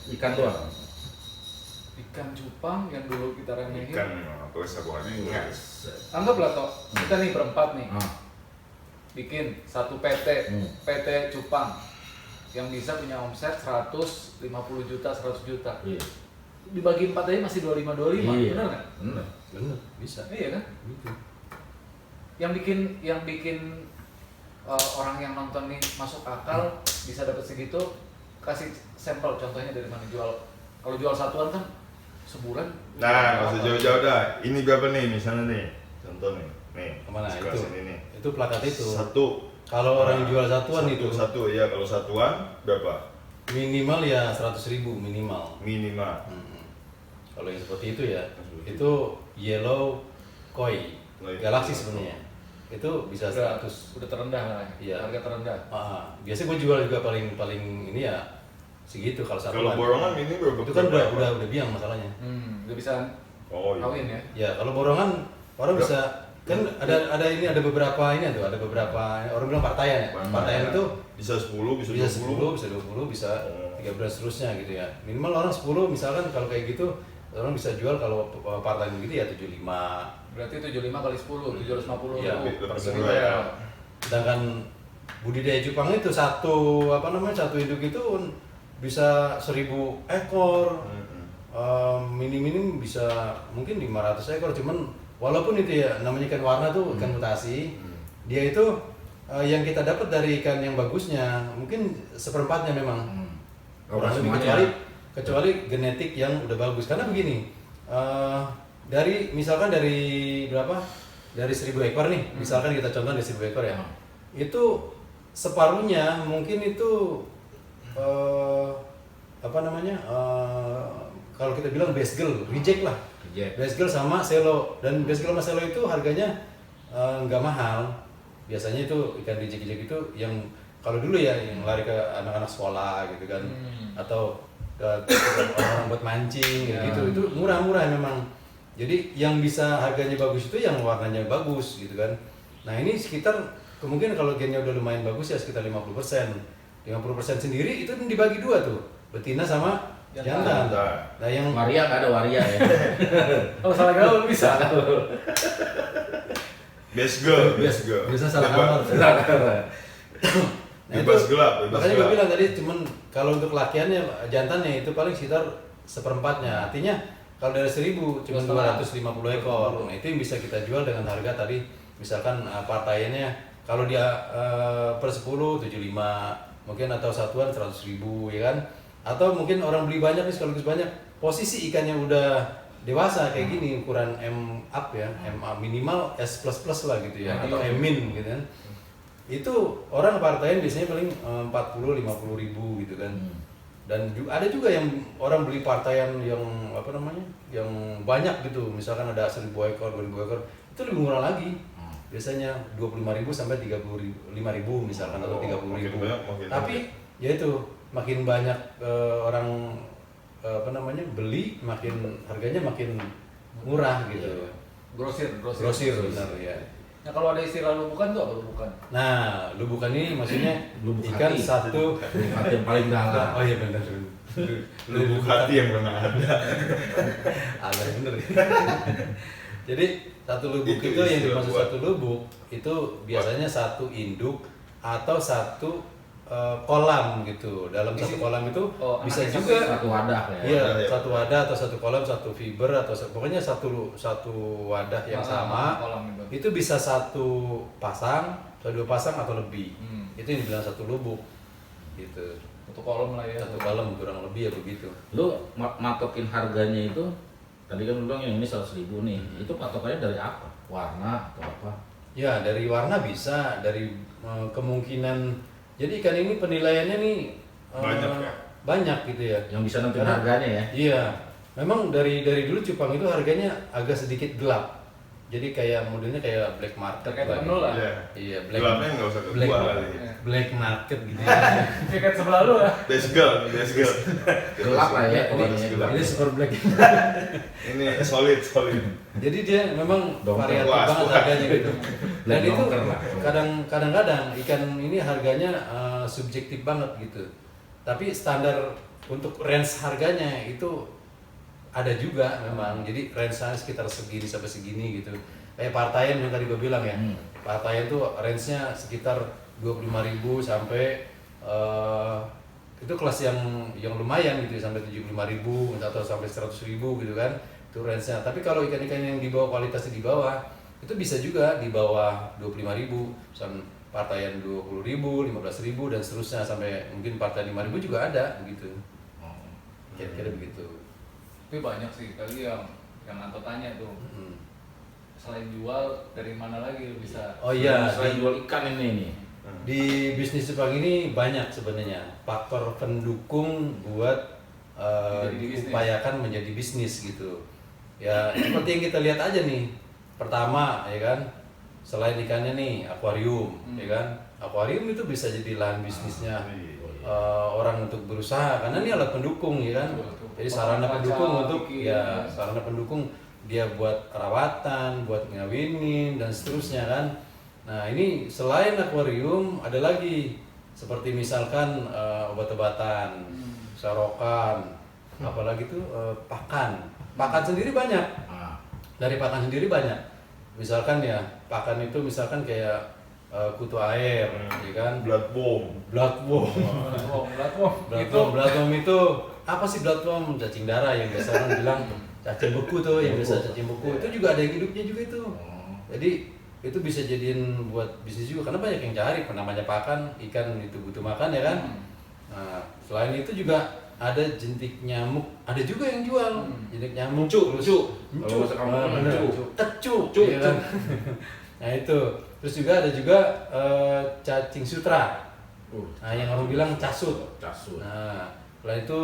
Ikan doang. Ikan cupang yang dulu kita remehin. Ikan memang apa sabuannya enggak. Anggaplah toh, kita nih berempat nih Ah. bikin satu PT, PT cupang yang bisa punya omset 150 juta, 100 juta. Iya. Dibagi 4 aja masih 25, Iya. bener nggak? Bener. bener bisa. Iya kan? Gitu. Yang bikin orang yang nonton nih masuk akal bisa dapat segitu, kasih sampel contohnya dari mana jual. Kalau jual satuan kan sebulan. Nah, nggak usah jauh-jauh dah. Ini berapa nih misalnya nih? Contoh nih. Nih. Kemana sekelas itu? Ini nih. Itu plakat itu. Satu. Kalau orang jual satuan itu Satu ya, kalau satuan berapa? minimal ya 100.000 minimal. Minimal. Kalau yang seperti itu ya, itu yellow koi, galaxy sebenarnya. Itu bisa 100. Udah terendah lah. Iya. Harga terendah. Biasanya gue jual juga paling ini ya segitu kalau satuan. Kalau borongan ini berapa? itu kan udah biang masalahnya. Udah bisa Oh iya. kawin ya. Ya kalau borongan orang bisa kan ada beberapa orang bilang partaian ya. Partaian itu Bisa 10, bisa bisa 20. 10, bisa 20, bisa 13 seterusnya gitu ya. Minimal orang 10 misalkan kalau kayak gitu orang bisa jual kalau partaian gitu ya 75. Berarti 75 kali 10, 750 Iya, ribu per lebih seribu murah ya. ya. Sedangkan budidaya cupang itu satu induk itu bisa 1000 ekor. Minim bisa mungkin 500 ekor, cuman walaupun itu ya namanya ikan warna tuh ikan mutasi, dia itu yang kita dapat dari ikan yang bagusnya mungkin seperempatnya memang. Kurang lebih, kecuali genetik yang udah bagus. Karena begini, misalkan dari berapa? Dari 1000 ekor nih, misalkan kita contoh dari 1000 ekor ya. Itu separuhnya mungkin itu kalau kita bilang base girl, reject lah. Base girl sama selo, dan base girl sama selo itu harganya nggak mahal. Biasanya itu ikan reject itu yang kalau dulu ya yang lari ke anak-anak sekolah gitu kan, atau ke orang buat mancing gitu, itu murah-murah memang. Jadi yang bisa harganya bagus itu yang warnanya bagus gitu kan. Nah ini sekitar kemungkinan kalau gennya udah lumayan bagus ya sekitar 50%. 50% sendiri itu dibagi dua tuh, betina sama jantan. Nah yang Waria nggak ada waria ya. Kalau salah gaul bisa. Best girl. bisa salah kamar. Nah, Bebas itu, gelap, bebas makanya gue gelap. bilang tadi cuman kalau untuk lakiannya jantannya itu paling sekitar seperempatnya. Artinya Kalau dari 1.000 cuma 2,5. 250 ekor. Nah, itu yang bisa kita jual dengan harga tadi misalkan partaiannya kalau dia per 10 75 mungkin atau satuan 100.000 ya kan. Atau mungkin orang beli banyak nih sekaligus banyak. Posisi ikannya udah dewasa kayak gini ukuran M up ya, M minimal S++ lah gitu ya atau M min gitu kan. Itu orang partaian biasanya paling 40-50 ribu gitu kan. Dan ada juga yang orang beli partaian yang apa namanya yang banyak gitu, misalkan ada 1.000 ekor 2.000 ekor itu lebih murah lagi, biasanya 25.000 sampai 35.000 misalkan atau 30.000. Tapi ya itu makin banyak orang apa namanya beli, makin harganya makin murah gitu. Grosir Benar ya. Nah kalau ada istilah lubukan tuh apa lubukan? Nah, lubukan ini maksudnya Lubuk ikan hati. satu. Lubuk hati yang paling dalam. Oh iya benar. Lubuk hati yang pernah ada. Ada bener. Jadi satu lubuk Itu itu yang istilah dimaksud buat- satu lubuk itu biasanya satu induk atau satu kolam gitu. Dalam satu kolam itu Oh, bisa anaknya juga Satu wadah ya. iya Wadah ya. satu wadah atau satu kolam, satu fiber atau pokoknya satu wadah yang sama. Kolam itu. Itu bisa satu pasang, atau dua pasang atau lebih. Itu yang dibilang satu lubuk gitu. Satu kolom lah ya. Satu kolam kurang lebih ya begitu. Lu matokin harganya itu tadi kan lu bilang yang ini 100.000 nih. Itu patokannya dari apa? Warna atau apa? Ya dari warna bisa, dari kemungkinan. Jadi ikan ini penilaiannya nih Banyak ya? banyak gitu ya. Yang bisa nentuin Karena- harganya ya. Iya, memang dari dulu cupang itu harganya agak sedikit gelap. Jadi kayak modelnya kayak black market Kayak lah. menu lah. Iya. Iya, black. Gelapnya nggak usah ke black, gua kali. black market gitu ya. Tiket sebelah lu ya. Best girl. Gelap lah ya. ini, Gelap. ini super black. Ini solid. Jadi dia memang Dongker. variatif Puas, banget puas. harganya gitu. Dan Black itu dongker lah. kadang-kadang ikan ini harganya subjektif banget gitu. Tapi standar untuk range harganya itu ada juga memang. Jadi range-nya sekitar segini sampai segini gitu. Kayak partaian yang tadi gue bilang ya. Partaian tuh range-nya sekitar 25.000 sampai itu kelas yang lumayan gitu sampai 75.000 atau sampai 100.000 gitu kan. Itu range-nya. Tapi kalau ikan-ikan yang di bawah kualitasnya di bawah itu bisa juga di bawah 25.000 sampai partaian 20.000, 15.000 dan seterusnya sampai mungkin partaian 5.000 juga ada begitu. Kira-kira begitu. Tapi banyak sih kali yang Anto tanya tuh. Selain jual dari mana lagi lu bisa? Oh iya, Selain jual ikan ini nih. di bisnis Jepang ini banyak sebenarnya faktor pendukung buat Menjadi bisnis. diupayakan menjadi bisnis gitu. Ya seperti yang kita lihat aja nih. Pertama ya kan, selain ikannya nih akuarium, ya kan. Akuarium itu bisa jadi lahan bisnisnya orang untuk berusaha karena ini alat pendukung ya kan. Jadi sarana pendukung untuk ya sarana pendukung dia buat perawatan, buat ngawinin dan seterusnya kan. Nah ini selain akuarium ada lagi seperti misalkan obat-obatan, serokan, apalagi tuh pakan. Pakan sendiri banyak. Dari pakan sendiri banyak. Misalkan ya pakan itu misalkan kayak kutu air, ya kan? Bloodworm. Bloodworm. Bloodworm itu apa sih bloodworm? Cacing darah yang biasa orang bilang cacing beku tuh, yang biasa cacing beku. Itu juga ada yang hidupnya juga itu. Jadi itu bisa jadiin buat bisnis juga karena banyak yang cari. Namanya pakan, ikan itu butuh makan ya kan. Nah, selain itu juga ada jentik nyamuk, ada juga yang jual jentik nyamuk. Encu. Encu. Kalau bahasa kampung Bener. encu. Kecu. Encu. Iya kan? Nah itu. Terus juga ada juga cacing sutra. Nah yang orang bilang casut. Casut. Nah selain itu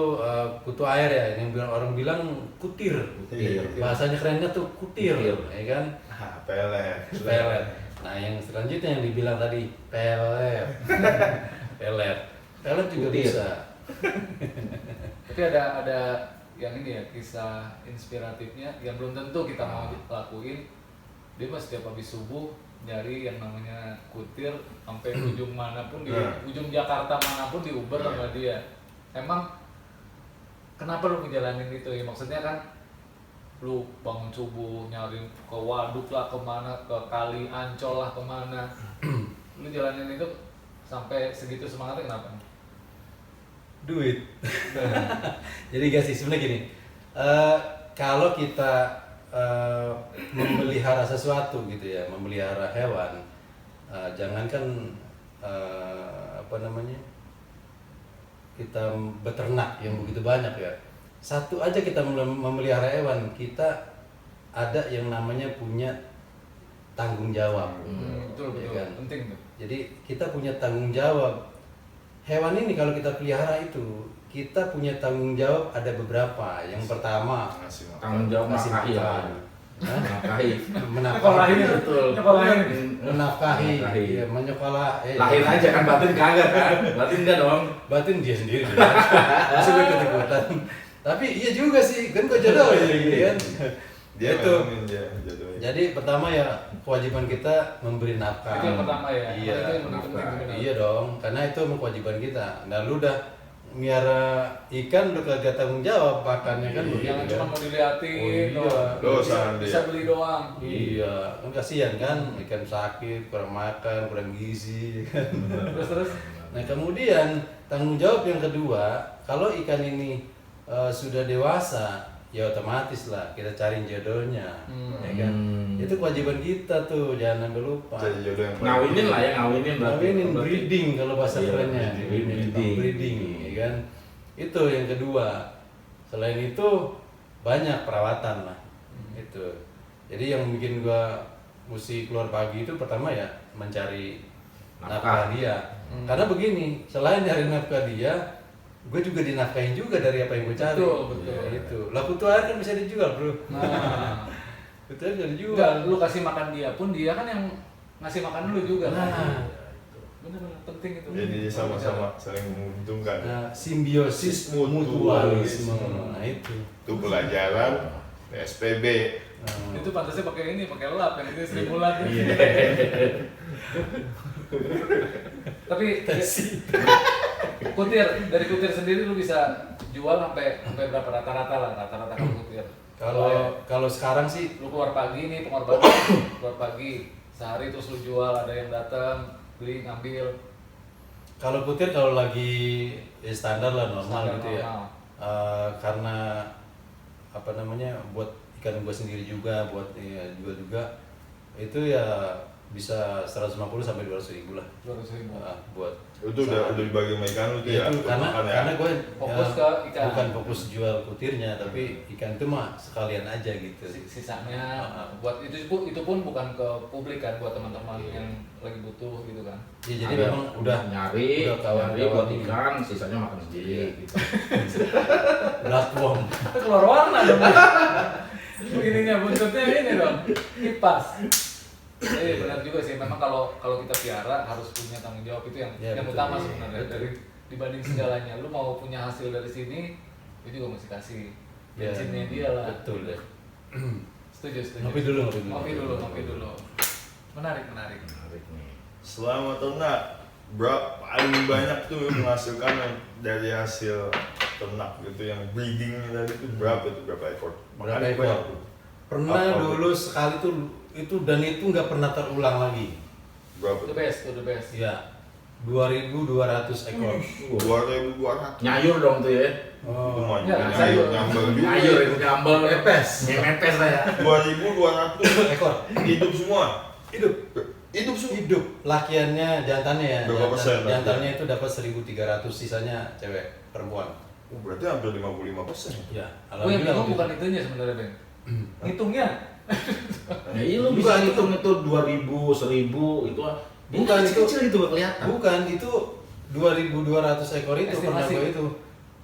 kutu air ya, yang orang bilang kutir. Iya. Bahasanya kerennya tuh kutir, ya kan? Pelet. Pelet. Nah yang selanjutnya yang dibilang tadi pelet. Pelet juga Kutir. bisa. Tapi ada yang ini ya kisah inspiratifnya yang belum tentu kita mau lakuin. Dia pas setiap habis subuh nyari yang namanya kutir sampai ujung manapun di ujung Jakarta manapun di Uber sama dia. Emang kenapa lu ngejalanin itu ya? Maksudnya kan lu bangun subuh nyari ke waduk lah kemana, ke kali Ancol lah kemana. Lu jalanin itu sampai segitu semangatnya kenapa? Duit. Jadi gak sih sebenarnya gini. kalau kita memelihara sesuatu gitu ya, memelihara hewan, jangankan apa namanya, kita beternak yang begitu banyak ya, satu aja kita memelihara hewan, kita ada yang namanya punya tanggung jawab. Betul, Ya kan? penting tuh. Jadi kita punya tanggung jawab. Hewan ini kalau kita pelihara itu, kita punya tanggung jawab ada beberapa. Yang pertama, Ngasih makan. Tanggung jawab ngasih nafkahi lah. makan. Hah? Nafkahi. Menafkahi, Betul. menafkahi, Menafkahi. ya, menyekolah. Lahir aja kan, batin kagak kan? Batin enggak dong. Batin dia sendiri. Masih ikut-ikutan. Tapi iya juga sih, kan gue jodoh ya, gitu kan. Dia Itu. ngalamin dia jatuhnya. Jadi pertama ya kewajiban kita memberi nafkah. Itu yang pertama ya. Iya. Itu yang lebih penting. benar. Iya dong, karena itu emang kewajiban kita. Nah lu udah miara ikan udah kagak tanggung jawab pakannya kan begitu Jangan kan. cuma mau diliatin Oh, iya. doang. Dosa Bisa dia. beli doang. Iya, kan kasihan kan ikan sakit, kurang makan, kurang gizi kan. Terus Nah kemudian tanggung jawab yang kedua, kalau ikan ini sudah dewasa, ya otomatis lah kita cari jodohnya, ya kan? Itu kewajiban kita tuh, jangan sampai lupa. Jadi jodoh yang Ngawinin lah ya, ngawinin berarti. Ngawinin, breeding kalau bahasa Iya, kerennya, breeding. breeding, ya kan? Itu yang kedua. Selain itu banyak perawatan lah, itu. Jadi yang bikin gua mesti keluar pagi itu pertama ya mencari nafkah dia. Karena begini, selain nyari nafkah dia, gue juga dinafkahin juga dari apa yang gue cari. Betul. Ya, itu. Lah kutu air kan bisa dijual, bro. Nah, Kutu air bisa dijual. enggak, lu kasih makan dia pun dia kan yang ngasih makan lu juga. Nah. Benar-benar penting itu. Jadi sama-sama saling menguntungkan. Nah, simbiosis Mutualisme. mutualisme. Nah, itu. Itu pelajaran SPB. Nah, Itu pantasnya pakai ini, pakai lap yang itu Sri Mulat. Tapi kutir, dari kutir sendiri lu bisa jual sampai berapa rata-rata lah, rata-rata kalau kutir. kalau sekarang sih Lu keluar pagi nih pengorbanan, keluar pagi sehari terus lu jual, ada yang datang beli ngambil. kalau kutir kalau lagi ya standar lah normal Standar gitu ya. normal. Karena apa namanya buat ikan gua sendiri juga, buat ya, juga itu ya bisa 150 sampai 200 ribu lah. 200.000. Buat Itu udah dibagi sama ikan lu tuh ya. itu makan ya. karena gue Fokus ke ikan. bukan fokus jual kutirnya tapi ikan itu mah sekalian aja gitu. Sisanya buat itu pun bukan ke publik kan, buat teman-teman yang lagi butuh gitu kan. Ya, jadi Ada memang udah nyari kawan-kawan buat ini. ikan, sisanya makan sendiri gitu. platform. Keluar warna dong. Begininya buntutnya ini dong, kipas. Benar juga sih. Memang kalau kita piara harus punya tanggung jawab, itu yang Ya, yang betul. utama sebenarnya dari dibanding segalanya. Lu mau punya hasil dari sini, lu juga mesti kasih Ya, bensinnya dia lah. betul deh. Setuju. Ngopi dulu. Ngopi dulu. Menarik. Menarik nih. Selama ternak, paling banyak tuh menghasilkan yang dari hasil ternak gitu yang breeding tadi itu berapa ekor? Berapa Makanya ekor? banyak tuh. Pernah Apa dulu sekali tuh itu dan itu nggak pernah terulang lagi. Berapa? The best. Iya. 2.200 ekor. 2.200. Nyayur dong tuh ya. Itu Oh. mah Ya, nyayur sayur. nyambel juga. Nyayur itu nyambel Mepes. Mepes lah ya. 2.200 Ekor. hidup semua. Hidup. Hidup semua. Hidup. Lakiannya jantannya ya. Berapa persen? Jantannya itu dapat 1.300, sisanya cewek, perempuan. Berarti hampir 55%. Ya, Gue yang bingung waktu bukan itunya sebenarnya, Ben. Ngitungnya. Ya iya lu bisa hitung itu 2.000, 1.000 itu Bukan, itu- kecil itu gak kelihatan. Bukan, itu 2.200 ekor itu pernah Estimasi. gua itu.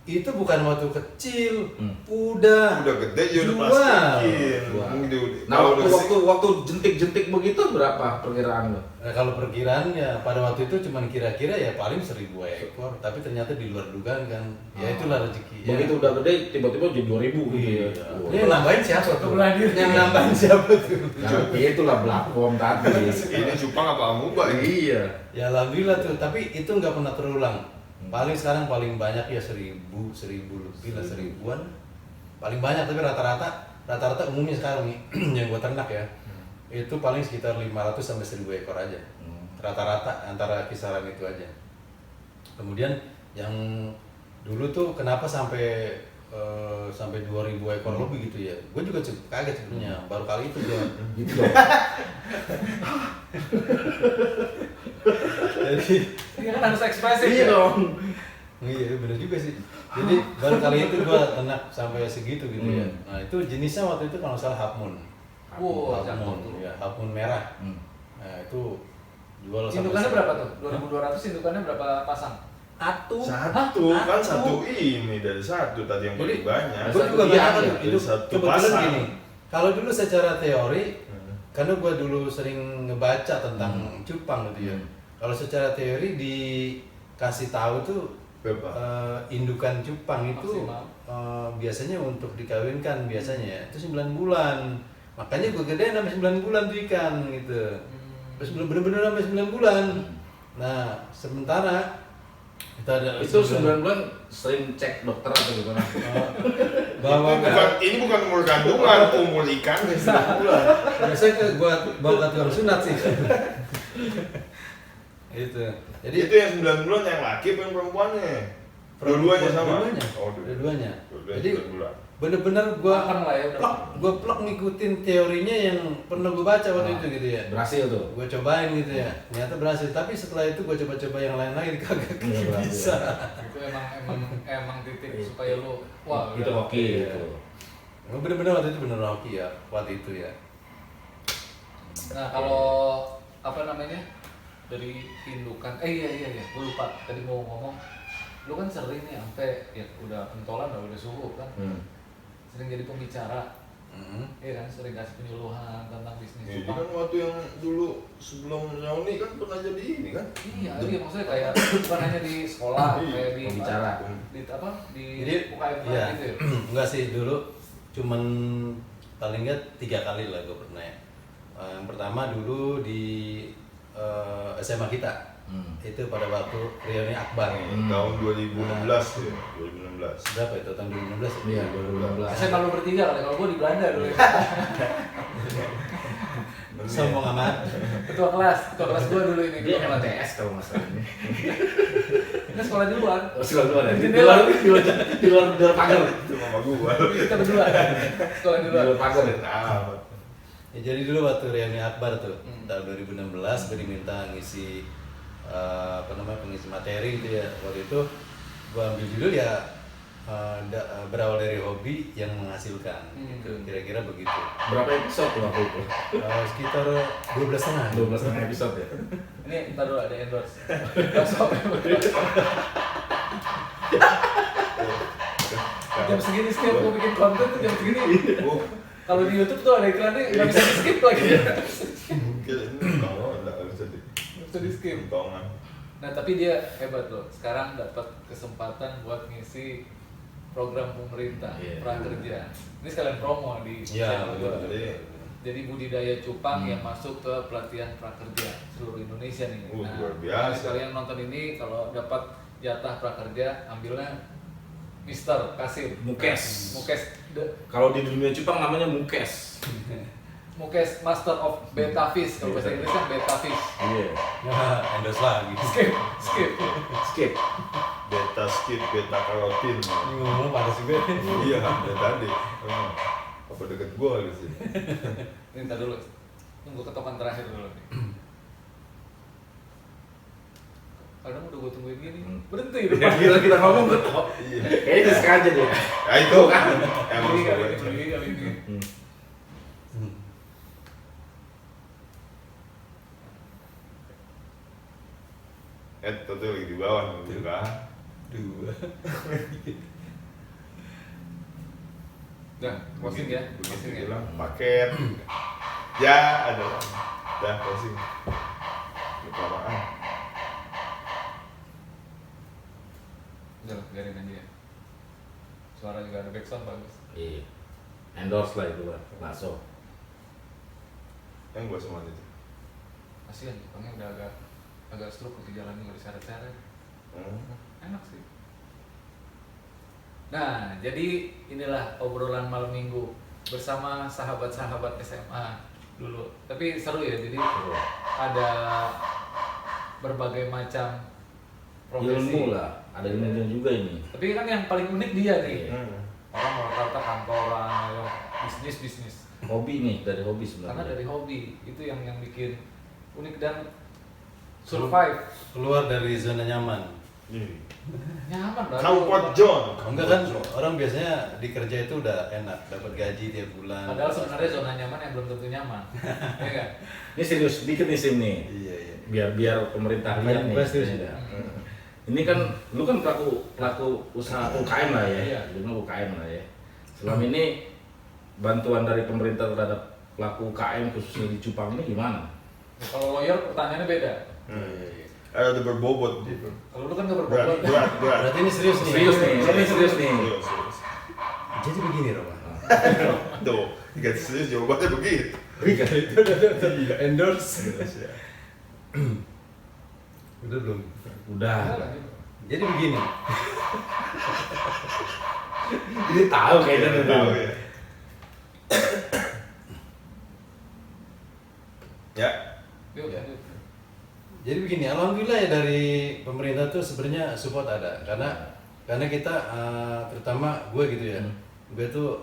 Itu bukan waktu kecil, Hmm. udah Udah gede ya udah Jual. plastikin. Jual. Kalau Nah udah waktu jentik-jentik begitu berapa perkiraan lu? Nah, kalau perkiraan ya pada waktu itu cuma kira-kira ya paling 1.000 ekor, tapi ternyata di luar dugaan kan. Ya itulah rezeki. Ya. Begitu udah gede tiba-tiba jadi 2.000 gitu ya. Iya. Wah. Ini yang nambahin siapa tuh? Kebelah diri. Yang nambahin siapa tuh? Nah, itulah platform tadi. ini cupang apa amuba ini? Iya. Ya alhamdulillah tuh, tapi itu nggak pernah terulang. Paling sekarang paling banyak ya 1.000 lebih lah, 1.000-an. Paling banyak tapi rata-rata umumnya sekarang nih yang gua ternak ya. Itu paling sekitar 500 sampai 1.000 ekor aja. Rata-rata antara kisaran itu aja. Kemudian yang dulu tuh kenapa sampai sampai 2.000 ekor lebih gitu ya. Gue juga cukup kaget sebenarnya, baru kali itu dia Gitu dong. jadi Iya kan harus ekspresif Iya ya. dong. iya bener juga sih. Jadi baru kali itu gue ternak sampai segitu gitu ya. Hmm. Nah itu jenisnya waktu itu kalau nggak salah half moon. Wow, Half moon, cakep tuh. ya, half moon merah. Hmm. Nah itu jual sampai Indukannya berapa tuh? 2.200 indukannya berapa pasang? Satu. Satu kan satu ini dari satu tadi yang Jadi, lebih banyak. gue juga Satu nggak iya, tahu iya, itu dari satu kebetulan pasang. gini. Kalau dulu secara teori, Hmm. karena gue dulu sering ngebaca tentang cupang gitu ya. Kalau secara teori dikasih tahu tuh Berapa? indukan cupang itu Maksimal. biasanya untuk dikawinkan biasanya ya, itu 9 bulan. Makanya gue gedein sampai 9 bulan tuh ikan gitu. Terus bener-bener sampai 9 bulan. Nah, sementara kita ada Itu 9 bulan sering cek dokter atau gimana? bawa Ini bukan umur kandungan, umur ikan 9 bulan. biasanya gua bawa ke tukang sunat sih. Itu. Jadi Itu yang 9 bulan yang laki apa yang perempuannya? Dua-duanya sama? Dua-duanya. Oh, Dua-duanya. Dua-duanya Jadi 9 bulan. bener-bener gua Matang lah ya, udah. plak ngikutin teorinya yang pernah gua baca waktu itu gitu ya. Berhasil tuh. Gua cobain gitu ya. Ternyata berhasil, tapi setelah itu gua coba-coba yang lain lagi kagak Iya, berhasil. bisa. Itu emang titik supaya lu wah Itu udah. oke gitu. Bener-bener waktu itu bener hoki ya, waktu itu ya. Nah, kalau apa namanya? Dari indukan iya gue lupa tadi mau ngomong, lu kan sering nih sampai ya udah pentolan udah suhu kan, sering jadi pembicara, iya kan, sering kasih penyuluhan tentang bisnis Jadi cupang. kan waktu yang dulu sebelum Yauni kan pernah jadi ini kan? Iya maksudnya kayak bukan hanya di sekolah, Iya, kayak di pembicara. di apa di Jadi UKM iya, gitu ya. enggak sih dulu cuman paling enggak 3 kali lah gue pernah ya. Yang pertama dulu di SMA kita, itu pada waktu reuni akbar. Tahun 2016 ya, 2016. Berapa itu tahun 2016? Iya, 2016. Saya malu bertiga kali, kalau gue di Belanda dulu ya. Sombong amat. ketua kelas gue dulu ini. Dia ketua kelas. MTS kalau nggak salah ini. Kita sekolah di luar. Oh, sekolah luar ya? Di Di luar pagar. Itu mama gua. Kita berdua sekolah di Di luar. luar pagar ya? Nah, Ya, jadi dulu waktu reuni akbar tuh Hmm. tahun 2016 gue diminta ngisi pengisi materi gitu ya. Waktu itu gue ambil judul ya berawal dari hobi yang menghasilkan gitu, kira-kira begitu. Berapa episode tuh waktu itu? Sekitar 12,5. 12 episode ya? Ini ntar dulu ada endorse. Bakso. Jam segini setiap gue bikin konten tuh jam segini. oh, Kalau di YouTube tuh ada iklannya nggak bisa di skip lagi. mungkin ini kalau enggak bisa di Nggak bisa di skip. kentongan. Nah tapi dia hebat loh. Sekarang dapat kesempatan buat ngisi program pemerintah Iya. prakerja. Ini sekalian promo di Iya, channel gua. betul. Jadi, Jadi budidaya cupang yang masuk ke pelatihan prakerja seluruh Indonesia nih. luar biasa. kalau kalian nonton ini kalau dapat jatah prakerja, ambilnya Mister Kasim Mukes. Kalau di dunia cupang namanya Mukes. Mukes Master of Beta Fish, kalau bahasa Inggris kan Beta Fish. Iya. Nah, endorse lagi. Skip. Skip. beta skip, beta karotin. Ini ngomong panas juga. Iya, dari tadi. Apa deket gua di sini? Ini ntar dulu, tunggu ketokan terakhir dulu nih. Kadang udah gue tungguin gini, berhenti Ya, depan. gila kita ngomong kok. Iya. Kayaknya sengaja deh. Ya itu kan. Emang Ini kali suka. ini, kali ini. Tuh lagi di bawah nunggu kan. 2. Udah, closing ya, Begitu closing ya. bilang paket. Ya, ada. Dah closing. Kelamaan. Udah lah, biarin aja ya. Suara juga ada backsound bagus. Iya. Endorse lah itu lah, bakso. Yang gua sama itu. Kasihan, Jepangnya udah agak stroke di jalan nggak diseret-seret. Enak sih. Nah, jadi inilah obrolan malam minggu bersama sahabat-sahabat SMA dulu. Tapi seru ya, jadi ada berbagai macam profesi. Ilmu lah, ada ilmu juga ini. Tapi kan yang paling unik dia nih. Iya. orang rata-rata kantoran, ya, bisnis. Hobi nih, dari hobi Karena sebenarnya. dari hobi itu yang bikin unik dan survive. Keluar dari zona nyaman. Nyaman lah. Comfort zone. Enggak kan orang biasanya di kerja itu udah enak, dapat gaji tiap bulan. Padahal sebenarnya zona nyaman yang belum tentu nyaman. Ya kan? Ini serius dikit nih Sim nih. Iya, iya. Biar pemerintah lihat nih. Serius ya. Ini kan lu kan pelaku usaha UKM lah ya. Iya. Lu UKM lah ya. Selama ini bantuan dari pemerintah terhadap pelaku UKM khususnya di Cupang ini gimana? Kalau lawyer pertanyaannya beda. Ada berbobot gitu. Kalau lu kan nggak Berat, berbobot. berat, berat. Berarti ini serius nih. Serius nih, ini serius nih. Serius, serius. Jadi begini Roma. Tuh, dikasih serius jawabannya begitu. Iya, endorse. Serius ya. Udah belum? Udah. Jadi begini. Ini tahu kayaknya tuh. Tahu ya. Ya. Yuk, Ya. yuk. Jadi begini, alhamdulillah ya dari pemerintah tuh sebenarnya support ada karena kita terutama gue gitu ya, gue tuh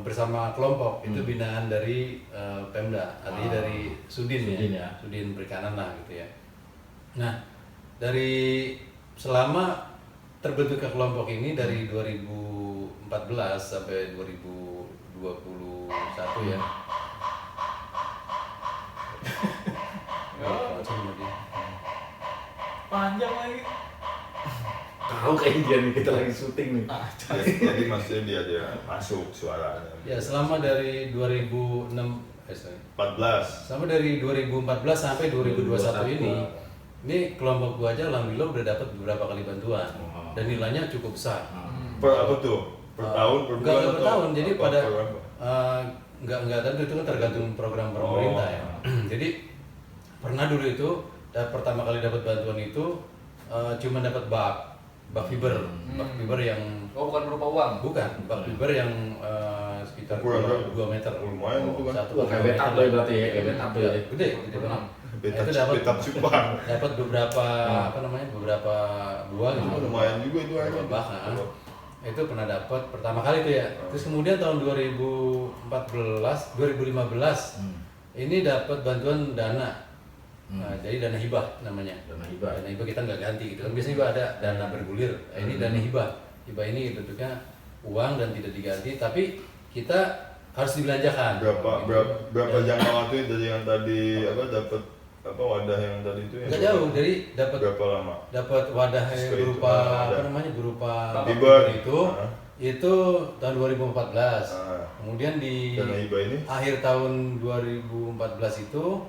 bersama kelompok itu binaan dari Pemda, artinya dari Sudin Sudin ya, ya. Sudin Perikanan lah gitu ya. Nah dari selama terbentuknya kelompok ini dari 2014 sampai 2021 ya. Panjang lagi. Tahu kayaknya dia nih, kita lagi syuting nih. Jadi maksudnya dia masuk suaranya. Ya selama dari 2006 sorry. 14. Sama dari 2014 sampai 2021 ini kelompok gua aja alhamdulillah udah dapat beberapa kali bantuan dan nilainya cukup besar. Per apa tuh? Per tahun, per bulan Enggak per atau tahun, jadi apa, pada per apa? enggak tentu itu kan tergantung program pemerintah ya. Jadi pernah dulu itu pertama kali dapat bantuan itu cuma dapat bak fiber, bak fiber yang Oh, bukan berupa uang. bukan bak fiber yang sekitar Ukuran berapa? 2 meter. Lumayan itu kan. Satu Oh, kayak backup tuh ya berarti ya, kayak backup tuh ya. Gede banget. Beta, Itu dapat beta Cupang. dapat beberapa apa namanya beberapa buah gitu. Oh, lumayan juga itu aja. Beberapa bak, itu pernah dapat pertama kali itu ya. Terus kemudian tahun 2015 ini dapat bantuan dana. Nah, jadi dana hibah namanya. Dana hibah. Dana hibah kita nggak ganti gitu kan. Biasanya juga ada dana bergulir. Nah, ini dana hibah. Hibah ini bentuknya uang dan tidak diganti, tapi kita harus dibelanjakan. Berapa jangka waktu dari yang tadi apa dapat apa wadah yang tadi itu? Nggak jauh, jadi dapat Berapa lama? dapat wadah yang Sesuai itu, berupa ada. apa namanya berupa Hibah. itu tahun 2014. Kemudian di Dana hibah ini? akhir tahun 2014 itu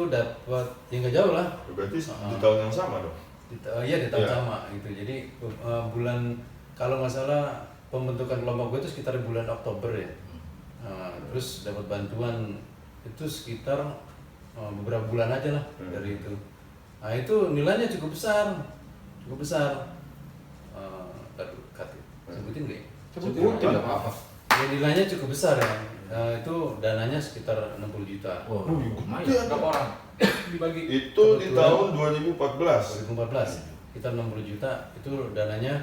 dapat ya nggak jauh lah. Berarti di tahun yang sama dong. Iya di tahun Iya. sama gitu. Jadi bulan kalau nggak salah pembentukan kelompok gue itu sekitar bulan Oktober ya. Terus dapat bantuan itu sekitar beberapa bulan aja lah dari itu. Nah itu nilainya cukup besar, cukup besar. Sebutin nggak ya? Sebutin nggak apa-apa. Ya nilainya cukup besar ya. Itu dananya sekitar 60 juta. Oh, lumayan. Berapa orang? Dibagi. Itu di tahun 2014. 2014 kita 60 juta itu dananya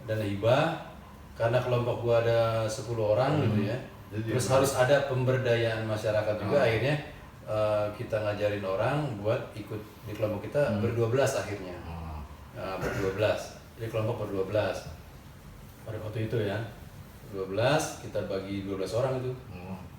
dana hibah karena kelompok gua ada 10 orang gitu ya. Jadi Terus harus ada pemberdayaan masyarakat juga akhirnya kita ngajarin orang buat ikut di kelompok kita ber-12 akhirnya. Ber-12. Jadi kelompok ber-12. Pada waktu itu ya. 12 kita bagi 12 orang itu.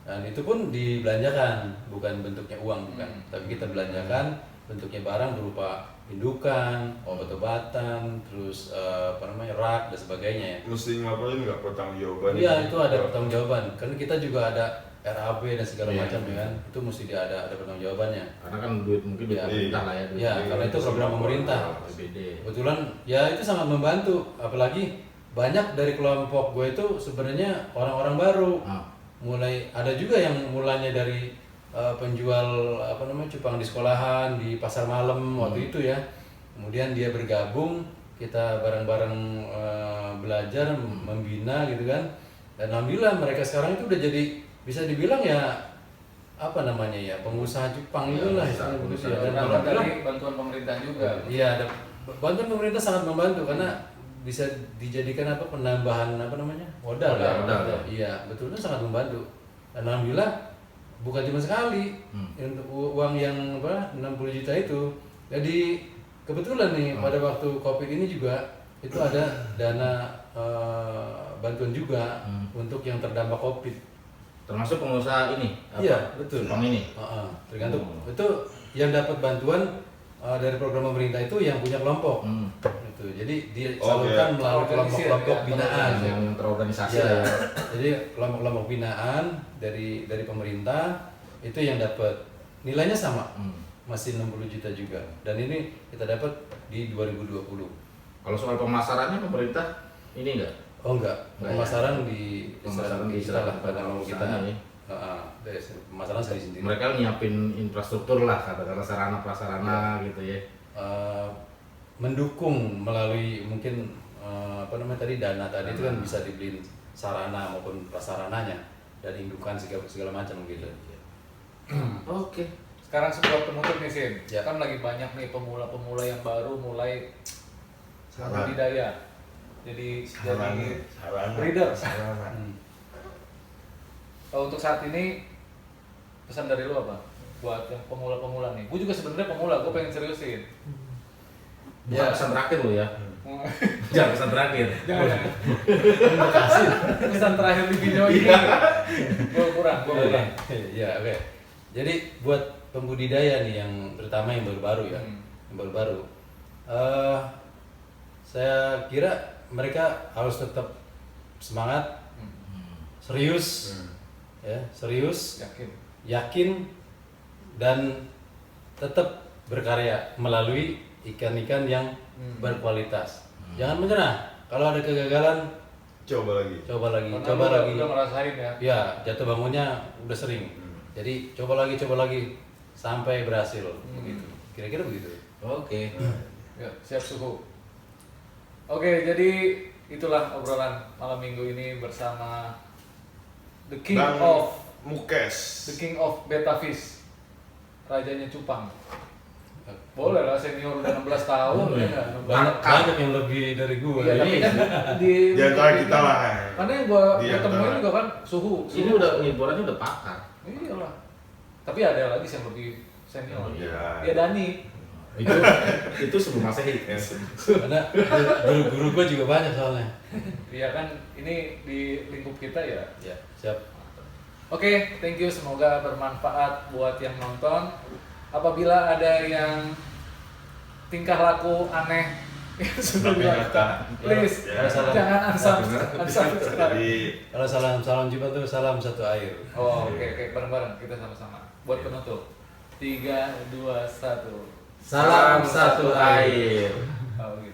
Dan itu pun dibelanjakan, bukan bentuknya uang bukan, tapi kita belanjakan bentuknya barang berupa indukan, obat-obatan, terus apa namanya rak dan sebagainya ya. Mesti ngapain nggak pertanggungjawaban? Iya itu ada pertanggungjawaban, karena kita juga ada RAB dan segala Iya. macam ya kan, itu mesti ada pertanggungjawabannya. Karena kan duit mungkin duit Iya. pemerintah lah ya. duit Iya, dari karena itu program pemerintah. APBD. Kebetulan ya itu sangat membantu, apalagi banyak dari kelompok gue itu sebenarnya orang-orang baru. Mulai ada juga yang mulanya dari penjual apa namanya cupang di sekolahan di pasar malam waktu itu ya. Kemudian dia bergabung, kita bareng-bareng belajar membina gitu kan. Dan alhamdulillah mereka sekarang itu udah jadi bisa dibilang ya apa namanya ya pengusaha cupang itulah istilahnya begitu ya. Dan Berangkat alhamdulillah dari bantuan pemerintah juga. iya ada bantuan pemerintah sangat membantu karena bisa dijadikan apa penambahan apa namanya modal ya. Modal. Iya betul, itu sangat membantu. Dan alhamdulillah bukan cuma sekali untuk uang yang apa 60 juta itu. Jadi kebetulan nih pada waktu COVID ini juga itu ada dana bantuan juga untuk yang terdampak COVID. Termasuk pengusaha ini. Iya betul. Cupang ini. Tergantung. Itu yang dapat bantuan dari program pemerintah itu yang punya kelompok. Gitu. Jadi disalurkan melalui kelompok-kelompok binaan Yang terorganisasi ya. lah ya. Jadi kelompok-kelompok binaan dari pemerintah itu yang dapat nilainya sama. Masih 60 juta juga. Dan ini kita dapat di 2020. Kalau soal pemasarannya pemerintah ini enggak? Oh enggak, pemasaran di Pemasaran di kita lah istilah pada mau kita perusahaan ya. pemasaran saya sendiri. Mereka nyiapin infrastruktur lah, katakanlah sarana prasarana gitu ya. Mendukung melalui mungkin apa namanya tadi dana tadi itu kan bisa dibeli sarana maupun prasarananya dan indukan segala macam gitu. Oke. Sekarang sebuah penutup nih Sin, Ya. kan lagi banyak nih pemula-pemula yang baru mulai Saran. budidaya, jadi Sarana. breeder. Sarana. Kalau untuk saat ini pesan dari lu apa? Buat yang pemula-pemula nih, gue juga sebenarnya pemula, gue pengen seriusin. Ya, pesan terakhir lo ya. Jangan pesan terakhir. Jangan. Pesan terakhir di video ini. Gue kurang. Ya oke. Jadi buat pembudidaya nih yang terutama yang baru-baru ya, yang baru-baru, saya kira mereka harus tetap semangat, serius, ya serius, yakin dan tetap berkarya melalui ikan-ikan yang berkualitas. Jangan menyerah. Kalau ada kegagalan, Coba lagi. coba lagi, Karena coba lu lagi. udah ngerasain ya. Ya, jatuh bangunnya udah sering. Jadi coba lagi sampai berhasil begitu. Kira-kira begitu. Oke. Ya, siap suhu. Oke, jadi itulah obrolan malam minggu ini bersama The King Bang of Mukes. Betafish, rajanya cupang. Boleh lah, senior udah 16 tahun ya nggak? Banyak yang lebih dari gue. Iya, tapi kan Di antara kita lah. Karena yang gua Di ketemuin antara- juga kan suhu. Ini udah hiburannya udah pakar. Iyalah. Tapi ada lagi yang lebih senior. Iya. Dia Dani. Itu sebelum Masehi. Karena guru gue juga banyak soalnya. Iya kan, ini di lingkup kita ya. Ya, siap. Oke, thank you. Semoga bermanfaat buat yang nonton. Apabila ada yang tingkah laku aneh yang sudah Tapi dilakukan, kata- please Ya, salah. jangan unsubscribe. Jadi Kalau salam Jumat tuh salam satu air. Oh, oke, bareng-bareng kita sama-sama. Buat penutup. 3, 2, 1. Salam satu air. Oh, gitu.